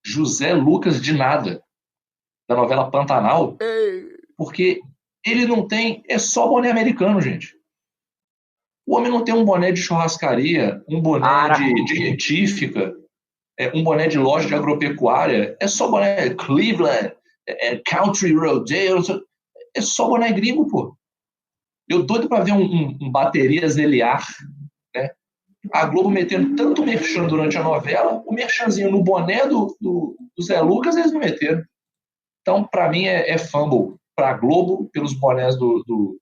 S3: José Lucas de Nada, da novela Pantanal, porque ele não tem, é só boné americano, gente. O homem não tem um boné de churrascaria, um boné de retífica, um boné de loja de agropecuária, é só boné Cleveland, Country Rodeo, é só boné gringo, pô. Eu doido pra ver um baterias Eliar, né? A Globo metendo tanto merchan durante a novela, o merchanzinho no boné do Zé Lucas, eles não meteram. Então, pra mim, é fumble pra Globo, pelos bonés do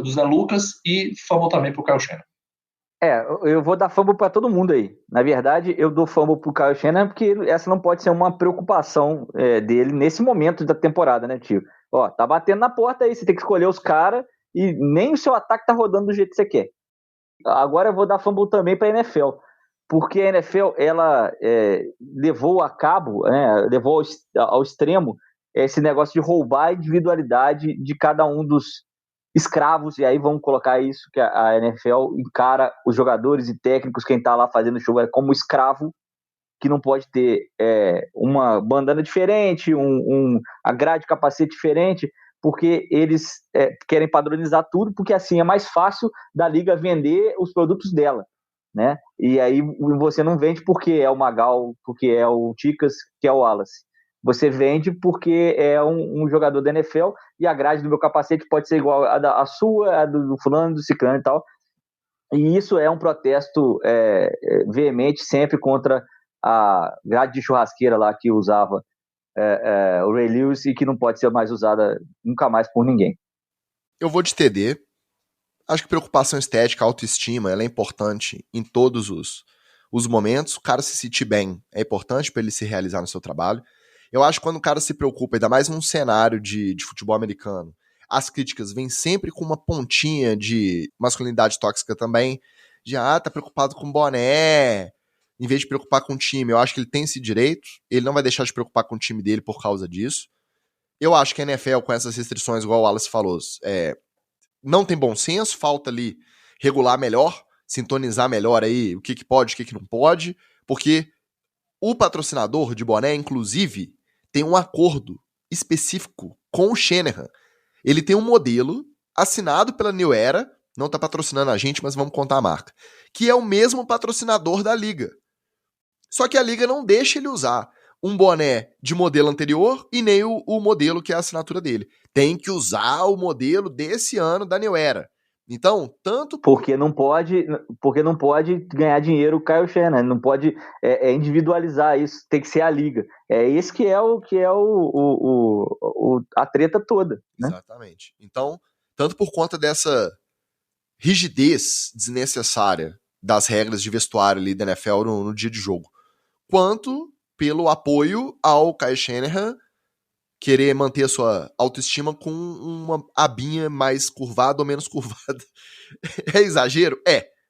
S3: Zé Lucas, e fumble também pro Kyle Shanahan.
S2: Eu vou dar fumble pra todo mundo aí. Na verdade, eu dou fumble pro Kyle Shanahan porque essa não pode ser uma preocupação dele nesse momento da temporada, né, tio? Ó, tá batendo na porta aí, você tem que escolher os caras e nem o seu ataque tá rodando do jeito que você quer. Agora eu vou dar fumble também pra NFL, porque a NFL, ela levou a cabo, levou ao extremo esse negócio de roubar a individualidade de cada um dos escravos, e aí vamos colocar isso, que a NFL encara os jogadores e técnicos, quem tá lá fazendo o show como escravo, que não pode ter uma bandana diferente, a grade de capacete diferente, porque eles querem padronizar tudo, porque assim é mais fácil da liga vender os produtos dela, né? E aí você não vende porque é o Magal, porque é o Ticas, que é o Wallace. Você vende porque é um jogador da NFL e a grade do meu capacete pode ser igual a sua, a do fulano, do ciclano e tal. E isso é um protesto veemente sempre contra a grade de churrasqueira lá que usava o Ray Lewis e que não pode ser mais usada nunca mais por ninguém.
S1: Eu vou de TD. Acho que preocupação estética, autoestima, ela é importante em todos os momentos. O cara se sentir bem é importante para ele se realizar no seu trabalho. Eu acho que quando o cara se preocupa, ainda mais num cenário de futebol americano, as críticas vêm sempre com uma pontinha de masculinidade tóxica também, de tá preocupado com boné, em vez de preocupar com o time. Eu acho que ele tem esse direito, ele não vai deixar de preocupar com o time dele por causa disso. Eu acho que a NFL, com essas restrições, igual o Wallace falou, não tem bom senso, falta ali regular melhor, sintonizar melhor aí o que pode, o que não pode, porque o patrocinador de boné, inclusive, tem um acordo específico com o Shanahan. Ele tem um modelo assinado pela New Era, não tá patrocinando a gente, mas vamos contar a marca, que é o mesmo patrocinador da liga. Só que a liga não deixa ele usar um boné de modelo anterior e nem o modelo que é a assinatura dele. Tem que usar o modelo desse ano da New Era. Então, tanto...
S2: Porque não pode ganhar dinheiro o Kyle Shanahan, não pode individualizar isso, tem que ser a liga. Esse que é a treta toda. Né?
S1: Exatamente. Então, tanto por conta dessa rigidez desnecessária das regras de vestuário ali da NFL no dia de jogo, quanto pelo apoio ao Kyle Shanahan querer manter a sua autoestima com uma abinha mais curvada ou menos curvada. É exagero?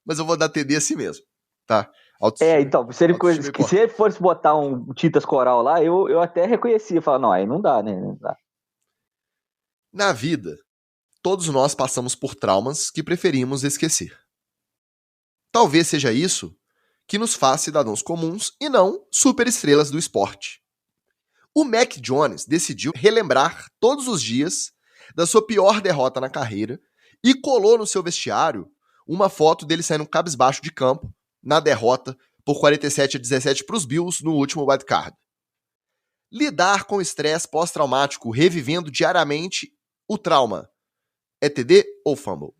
S1: Mas eu vou dar TD assim mesmo, tá?
S2: Então, se ele fosse botar um Titas Coral lá, eu até reconhecia, falava, não, aí não dá, né? Não dá.
S1: Na vida, todos nós passamos por traumas que preferimos esquecer. Talvez seja isso que nos faz cidadãos comuns e não superestrelas do esporte. O Mac Jones decidiu relembrar todos os dias da sua pior derrota na carreira e colou no seu vestiário uma foto dele saindo cabisbaixo de campo na derrota por 47-17 para os Bills no último wildcard. Lidar com estresse pós-traumático revivendo diariamente o trauma é TD ou fumble?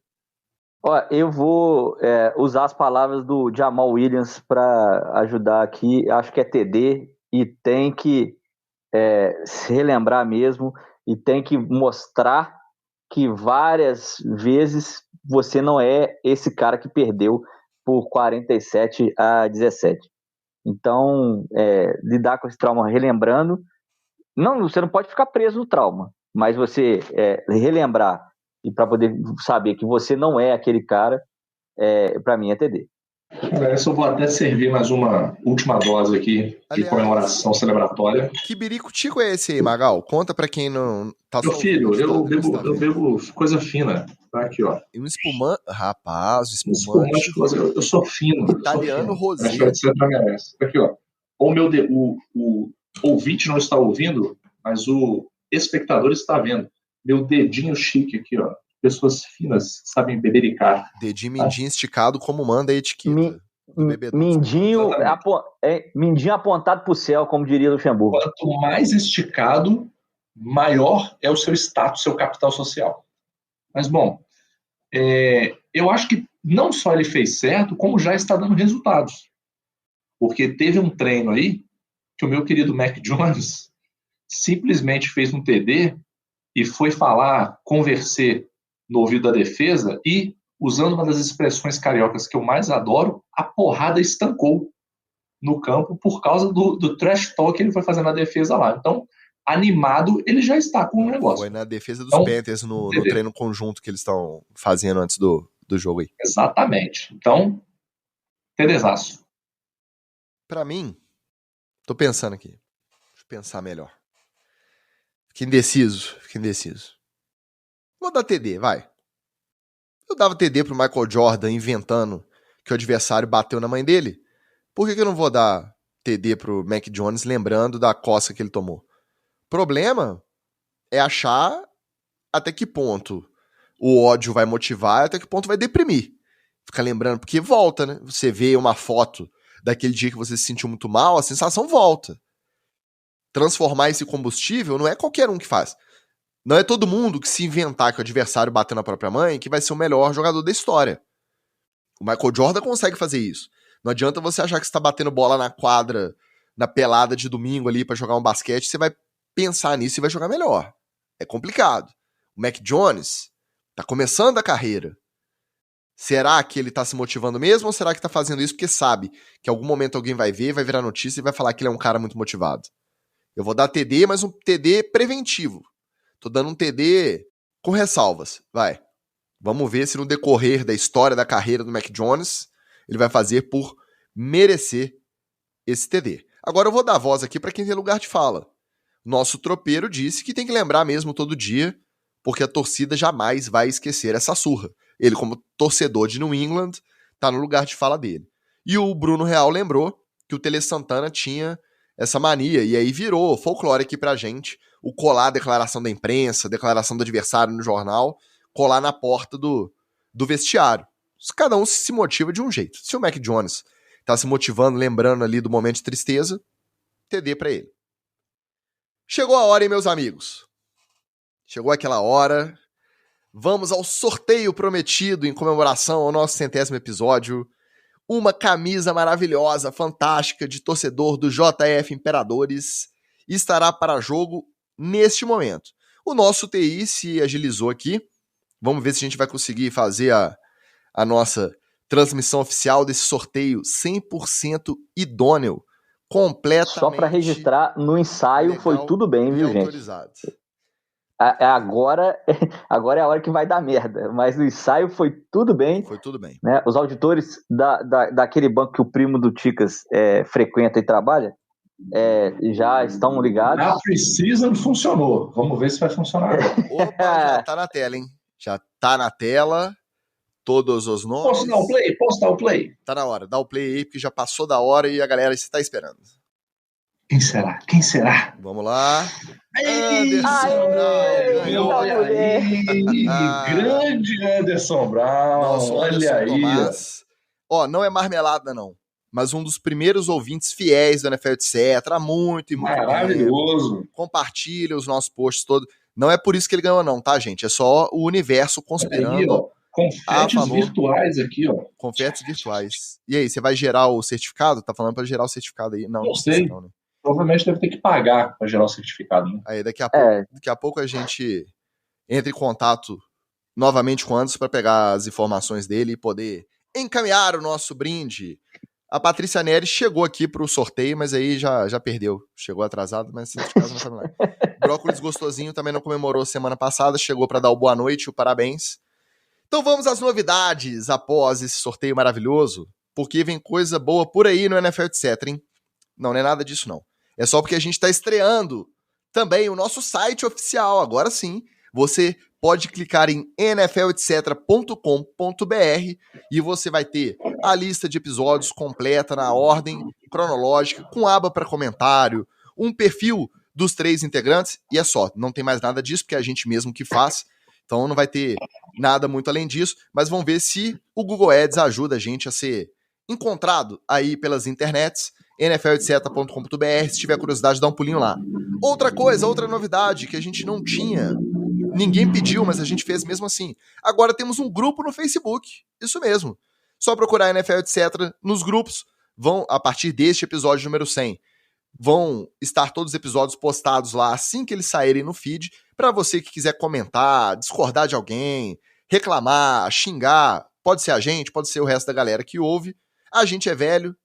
S2: Ó, eu vou usar as palavras do Jamal Williams para ajudar aqui. Acho que é TD e tem que se relembrar mesmo e tem que mostrar que várias vezes você não é esse cara que perdeu por 47-17. Então, lidar com esse trauma relembrando, você não pode ficar preso no trauma, mas você relembrar e para poder saber que você não é aquele cara, para mim é TD.
S3: Essa eu vou até servir mais uma última dose aqui de comemoração celebratória.
S1: Que biricutico é esse aí, Magal? Conta pra quem não tá
S3: Meu filho, eu bebo coisa fina. Tá aqui, ó.
S1: E um espumante. Rapaz, espumante.
S3: Eu sou fino.
S1: Italiano rosé.
S3: Aqui, ó. O ouvinte não está ouvindo, mas o espectador está vendo. Meu dedinho chique aqui, ó. Pessoas finas sabem bebericar.
S1: Dedinho mindinho esticado como manda a etiqueta.
S2: Mindinho apontado pro céu, como diria Luxemburgo.
S3: Quanto mais esticado, maior é o seu status, seu capital social. Mas, bom, eu acho que não só ele fez certo, como já está dando resultados. Porque teve um treino aí que o meu querido Mac Jones simplesmente fez um TD e foi conversar no ouvido da defesa e, usando uma das expressões cariocas que eu mais adoro, a porrada estancou no campo por causa do trash talk que ele foi fazer na defesa lá. Então, animado, ele já está com o negócio.
S1: Foi na defesa dos Panthers, no treino conjunto que eles estão fazendo antes do jogo aí.
S3: Exatamente. Então, TDzaço.
S1: Pra mim, tô pensando aqui. Deixa eu pensar melhor. Fiquei indeciso. Vou dar TD, vai. Eu dava TD pro Michael Jordan inventando que o adversário bateu na mãe dele. Por que eu não vou dar TD pro Mac Jones lembrando da coça que ele tomou? O problema é achar até que ponto o ódio vai motivar e até que ponto vai deprimir. Ficar lembrando, porque volta, né? Você vê uma foto daquele dia que você se sentiu muito mal, a sensação volta. Transformar esse combustível não é qualquer um que faz. Não é todo mundo que se inventar que o adversário bateu na própria mãe que vai ser o melhor jogador da história. O Michael Jordan consegue fazer isso. Não adianta você achar que você tá batendo bola na quadra, na pelada de domingo ali pra jogar um basquete, você vai pensar nisso e vai jogar melhor. É complicado. O Mac Jones tá começando a carreira. Será que ele tá se motivando mesmo ou será que tá fazendo isso porque sabe que em algum momento alguém vai ver, vai virar notícia e vai falar que ele é um cara muito motivado? Eu vou dar TD, mas um TD preventivo. Tô dando um TD com ressalvas. Vai. Vamos ver se no decorrer da história da carreira do Mac Jones ele vai fazer por merecer esse TD. Agora eu vou dar voz aqui para quem tem lugar de fala. Nosso tropeiro disse que tem que lembrar mesmo todo dia, porque a torcida jamais vai esquecer essa surra. Ele, como torcedor de New England, tá no lugar de fala dele. E o Bruno Real lembrou que o Tele Santana tinha essa mania, e aí virou folclore aqui pra gente, o colar a declaração da imprensa, declaração do adversário no jornal, colar na porta do vestiário. Cada um se motiva de um jeito. Se o Mac Jones tá se motivando, lembrando ali do momento de tristeza, TD pra ele. Chegou a hora, hein, meus amigos? Chegou aquela hora. Vamos ao sorteio prometido em comemoração ao nosso 100º episódio. Uma camisa maravilhosa, fantástica, de torcedor do JF Imperadores estará para jogo neste momento. O nosso TI se agilizou aqui. Vamos ver se a gente vai conseguir fazer a nossa transmissão oficial desse sorteio 100% idôneo. Completamente.
S2: Só para registrar, no ensaio foi tudo bem, viu,
S1: autorizado.
S2: Gente? Agora é a hora que vai dar merda, mas no ensaio foi tudo bem.
S1: Foi tudo bem.
S2: Né? Os auditores daquele banco que o primo do Ticas frequenta e trabalha já estão ligados.
S3: A Precision funcionou. Vamos ver se vai funcionar.
S1: Opa, já tá na tela, hein? Já tá na tela. Todos os nomes.
S3: Posso dar o play?
S1: Tá na hora. Dá o play aí, porque já passou da hora e a galera está esperando.
S3: Quem será?
S1: Vamos lá. Anderson Brown ganhou.
S3: Grande Anderson Brown.
S1: Nosso Anderson
S3: Olha aí.
S1: Tomás. Ó, não é marmelada, não. Mas um dos primeiros ouvintes fiéis do NFL, etc. Há muito e muito
S3: Maravilhoso.
S1: tempo. Compartilha os nossos posts todos. Não é por isso que ele ganhou, não, tá, gente? É só o universo conspirando.
S3: Aí, ó. Confetes virtuais aqui, ó.
S1: Confetes virtuais. E aí, você vai gerar o certificado? Tá falando pra gerar o certificado aí? Não
S3: sei.
S1: Não, né?
S3: Provavelmente deve ter que pagar pra gerar o certificado, né?
S1: Aí daqui a pouco a gente entra em contato novamente com o Anderson para pegar as informações dele e poder encaminhar o nosso brinde. A Patrícia Nery chegou aqui pro sorteio, mas aí já perdeu. Chegou atrasado, mas de casa não sabe lá. Brócolis Gostosinho também não comemorou semana passada, chegou para dar o boa noite e o parabéns. Então vamos às novidades após esse sorteio maravilhoso, porque vem coisa boa por aí no NFL, etc, hein? Não é nada disso, não. É só porque a gente está estreando também o nosso site oficial. Agora sim, você pode clicar em nfletc.com.br e você vai ter a lista de episódios completa na ordem cronológica, com aba para comentário, um perfil dos 3 integrantes, e é só. Não tem mais nada disso, porque é a gente mesmo que faz. Então não vai ter nada muito além disso, mas vamos ver se o Google Ads ajuda a gente a ser encontrado aí pelas internets, nfletc.com.br, se tiver curiosidade, dá um pulinho lá. Outra novidade que a gente não tinha, ninguém pediu, mas a gente fez mesmo assim. Agora temos um grupo no Facebook, isso mesmo. Só procurar NFL, etc. nos grupos, vão, a partir deste episódio número 100, vão estar todos os episódios postados lá assim que eles saírem no feed, para você que quiser comentar, discordar de alguém, reclamar, xingar, pode ser a gente, pode ser o resto da galera que ouve. A gente é velho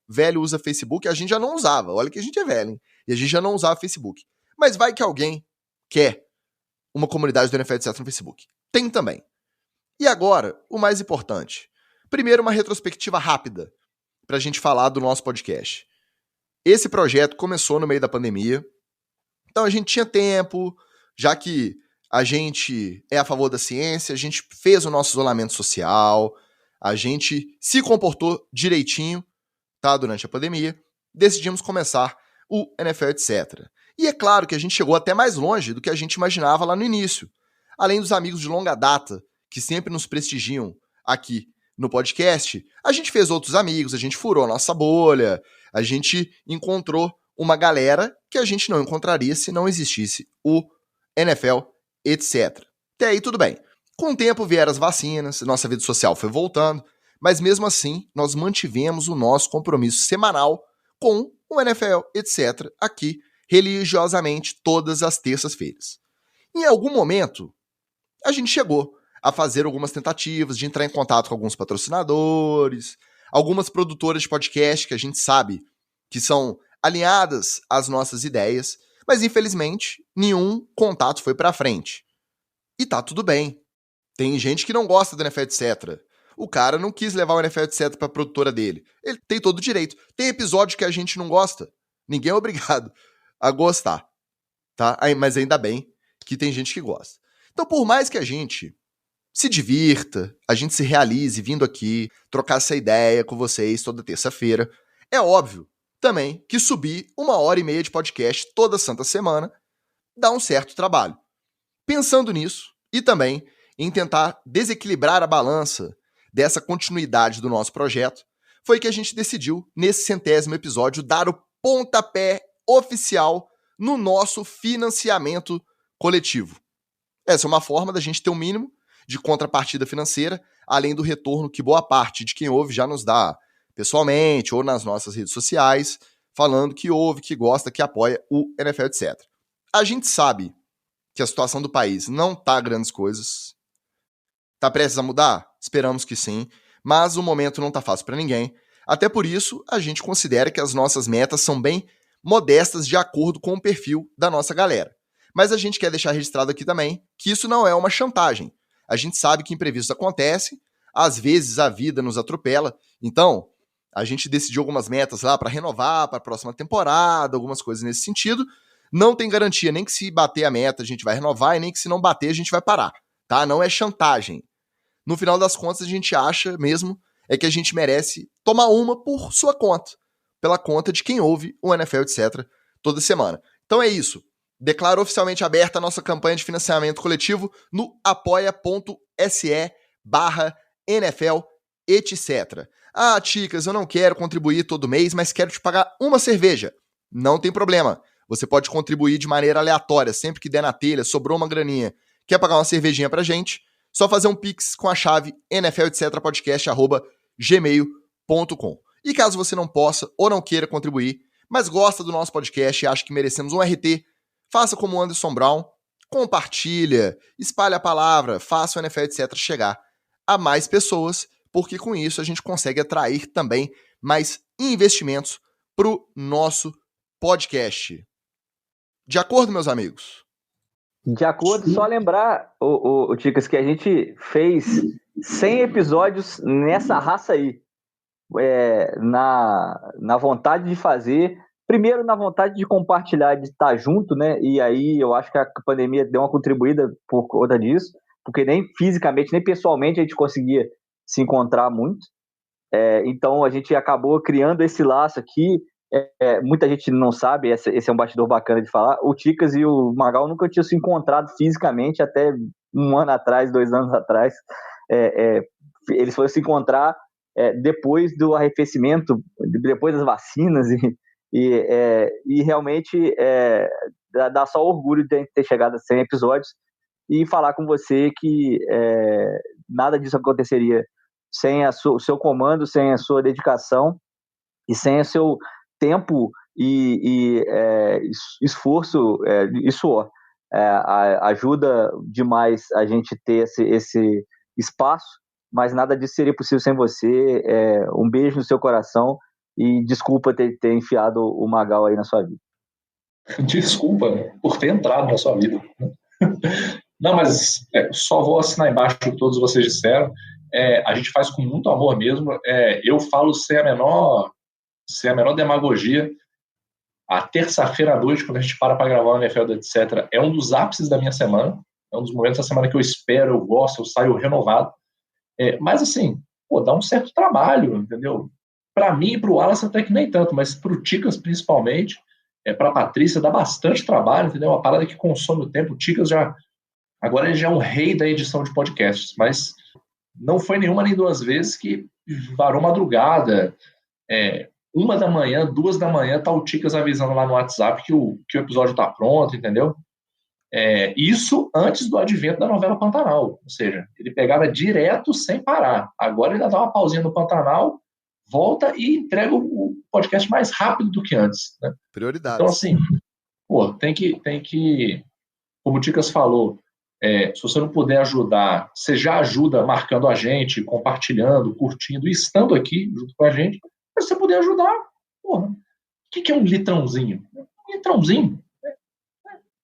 S1: usa Facebook, a gente já não usava, olha que a gente é velho, hein? E a gente já não usava Facebook. Mas vai que alguém quer uma comunidade do NFL, etc. no Facebook. Tem também. E agora, o mais importante. Primeiro, uma retrospectiva rápida pra gente falar do nosso podcast. Esse projeto começou no meio da pandemia, então a gente tinha tempo, já que a gente é a favor da ciência, a gente fez o nosso isolamento social, a gente se comportou direitinho, tá, durante a pandemia, decidimos começar o NFL, etc. E é claro que a gente chegou até mais longe do que a gente imaginava lá no início. Além dos amigos de longa data, que sempre nos prestigiam aqui no podcast, a gente fez outros amigos, a gente furou a nossa bolha, a gente encontrou uma galera que a gente não encontraria se não existisse o NFL, etc. Até aí tudo bem. Com o tempo vieram as vacinas, nossa vida social foi voltando, mas mesmo assim nós mantivemos o nosso compromisso semanal com o NFL, etc. aqui, religiosamente, todas as terças-feiras. Em algum momento, a gente chegou a fazer algumas tentativas de entrar em contato com alguns patrocinadores, algumas produtoras de podcast que a gente sabe que são alinhadas às nossas ideias, mas infelizmente nenhum contato foi pra frente. E tá tudo bem. Tem gente que não gosta do NFL, etc. O cara não quis levar o NFL, etc. pra produtora dele. Ele tem todo o direito. Tem episódio que a gente não gosta. Ninguém é obrigado a gostar, tá? Mas ainda bem que tem gente que gosta. Então, por mais que a gente se divirta, a gente se realize vindo aqui, trocar essa ideia com vocês toda terça-feira, é óbvio também que subir 1h30 de podcast toda santa semana dá um certo trabalho. Pensando nisso, e também em tentar desequilibrar a balança dessa continuidade do nosso projeto, foi que a gente decidiu, nesse 100º episódio, dar o pontapé oficial no nosso financiamento coletivo. Essa é uma forma da gente ter um mínimo de contrapartida financeira, além do retorno que boa parte de quem ouve já nos dá pessoalmente ou nas nossas redes sociais, falando que ouve, que gosta, que apoia o NFL, etc. A gente sabe que a situação do país não tá grandes coisas. Tá prestes a mudar? Esperamos que sim, mas o momento não tá fácil para ninguém. Até por isso, a gente considera que as nossas metas são bem modestas de acordo com o perfil da nossa galera. Mas a gente quer deixar registrado aqui também que isso não é uma chantagem. A gente sabe que imprevistos acontecem, às vezes a vida nos atropela, então a gente decidiu algumas metas lá para renovar para a próxima temporada, algumas coisas nesse sentido. Não tem garantia nem que se bater a meta a gente vai renovar e nem que se não bater a gente vai parar, tá? Não é chantagem. No final das contas a gente acha mesmo é que a gente merece tomar uma por sua conta, pela conta de quem ouve o NFL, etc. toda semana. Então é isso. Declaro oficialmente aberta a nossa campanha de financiamento coletivo no apoia.se/NFL, etc. Ah, Ticas, eu não quero contribuir todo mês, mas quero te pagar uma cerveja. Não tem problema. Você pode contribuir de maneira aleatória, sempre que der na telha, sobrou uma graninha. Quer pagar uma cervejinha pra gente? Só fazer um pix com a chave nfletcpodcast@gmail.com. E caso você não possa ou não queira contribuir, mas gosta do nosso podcast e acha que merecemos um RT, faça como o Anderson Brown, compartilha, espalha a palavra, faça o NFL Etc. chegar a mais pessoas, porque com isso a gente consegue atrair também mais investimentos pro nosso podcast. De acordo, meus amigos?
S2: De acordo, só lembrar, o Ticas, que a gente fez 100 episódios nessa raça aí. Na vontade de fazer, primeiro na vontade de compartilhar, de estar junto, né? E aí eu acho que a pandemia deu uma contribuída por conta disso, porque nem fisicamente, nem pessoalmente a gente conseguia se encontrar muito. Então a gente acabou criando esse laço aqui. Muita gente não sabe, esse é um bastidor bacana de falar. O Ticas e o Magal nunca tinham se encontrado fisicamente até 1 ano atrás, 2 anos atrás. Eles foram se encontrar depois do arrefecimento, depois das vacinas, e realmente dá só orgulho de ter chegado a 100 episódios e falar com você que nada disso aconteceria sem o seu comando, sem a sua dedicação e sem o seu tempo e esforço e suor. Ajuda demais a gente ter esse espaço, mas nada disso seria possível sem você. Um beijo no seu coração e desculpa ter enfiado o Magal aí na sua vida.
S3: Desculpa por ter entrado na sua vida. Não, mas só vou assinar embaixo o que todos vocês disseram. A gente faz com muito amor mesmo. Eu falo sem a menor demagogia. A terça-feira à noite, quando a gente para gravar o NFL, etc., é um dos ápices da minha semana. É um dos momentos da semana que eu espero, eu gosto, eu saio renovado. Mas assim, dá um certo trabalho, entendeu? Para mim e para o Wallace até que nem tanto, mas para o Ticas principalmente, para a Patrícia dá bastante trabalho, entendeu? Uma parada que consome o tempo. O Ticas agora ele já é um rei da edição de podcasts, mas não foi nenhuma nem 2 vezes que varou madrugada. 1 da manhã, 2 da manhã, tá o Ticas avisando lá no WhatsApp que o episódio tá pronto, entendeu? Isso antes do advento da novela Pantanal, ou seja, ele pegava direto sem parar. Agora ele dá uma pausinha no Pantanal, volta e entrega o podcast mais rápido do que antes, né?
S1: Prioridades.
S3: Então assim, tem que, como o Ticas falou, se você não puder ajudar, você já ajuda marcando a gente, compartilhando, curtindo e estando aqui junto com a gente. Se você puder ajudar, o que é um litrãozinho? Um litrãozinho,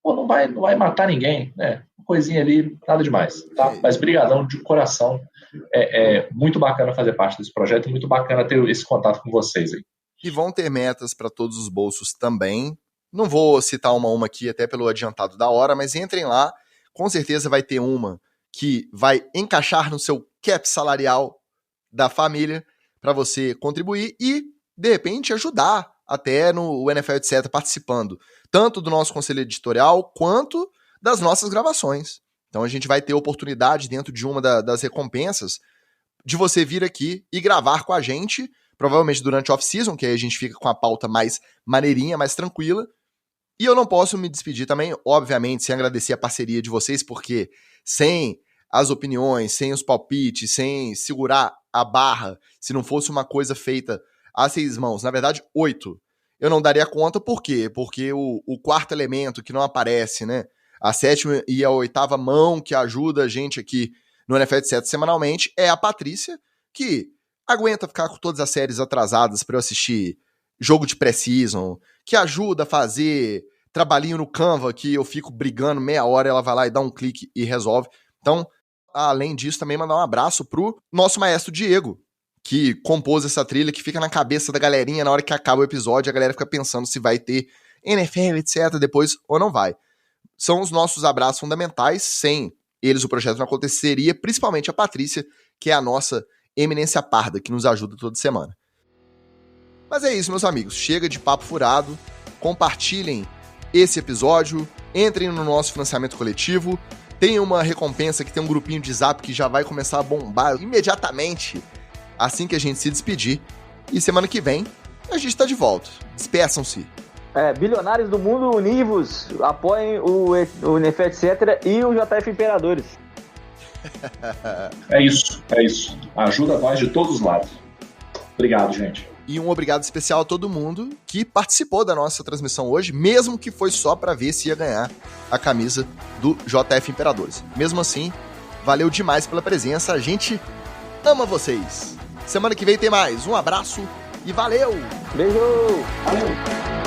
S3: não vai matar ninguém, né? Uma coisinha ali, nada demais, tá? Mas brigadão de coração, muito bacana fazer parte desse projeto, muito bacana ter esse contato com vocês aí.
S1: E vão ter metas para todos os bolsos também. Não vou citar uma aqui, até pelo adiantado da hora, mas entrem lá, com certeza vai ter uma que vai encaixar no seu cap salarial da família, para você contribuir e, de repente, ajudar até no NFL Etc. participando, tanto do nosso conselho editorial quanto das nossas gravações. Então a gente vai ter oportunidade dentro de uma das recompensas de você vir aqui e gravar com a gente, provavelmente durante o off-season, que aí a gente fica com a pauta mais maneirinha, mais tranquila. E eu não posso me despedir também, obviamente, sem agradecer a parceria de vocês, porque sem as opiniões, sem os palpites, sem segurar a barra, se não fosse uma coisa feita a 6 mãos, na verdade 8, eu não daria conta. Por quê? Porque o quarto elemento que não aparece, né? A 7ª e a 8ª mão que ajuda a gente aqui no NFL Etc. semanalmente é a Patrícia, que aguenta ficar com todas as séries atrasadas para eu assistir jogo de pré-season, que ajuda a fazer trabalhinho no Canva, que eu fico brigando meia hora, ela vai lá e dá um clique e resolve. Então, além disso, também mandar um abraço pro nosso maestro Diego, que compôs essa trilha, que fica na cabeça da galerinha na hora que acaba o episódio, a galera fica pensando se vai ter NFL, etc, depois ou não vai. São os nossos abraços fundamentais, sem eles o projeto não aconteceria, principalmente a Patrícia, que é a nossa eminência parda, que nos ajuda toda semana. Mas é isso, meus amigos, chega de papo furado, compartilhem esse episódio, entrem no nosso financiamento coletivo, tem uma recompensa que tem um grupinho de zap que já vai começar a bombar imediatamente assim que a gente se despedir. E semana que vem a gente tá de volta. Despeçam-se.
S2: Bilionários do mundo, univos, apoiem o NFL, etc. e o JF Imperadores.
S3: É isso. Ajuda nós de todos os lados. Obrigado, gente.
S1: E um obrigado especial a todo mundo que participou da nossa transmissão hoje, mesmo que foi só pra ver se ia ganhar a camisa do JF Imperadores. Mesmo assim, valeu demais pela presença, a gente ama vocês. Semana que vem tem mais. Um abraço e valeu!
S2: Beijo!
S3: Valeu!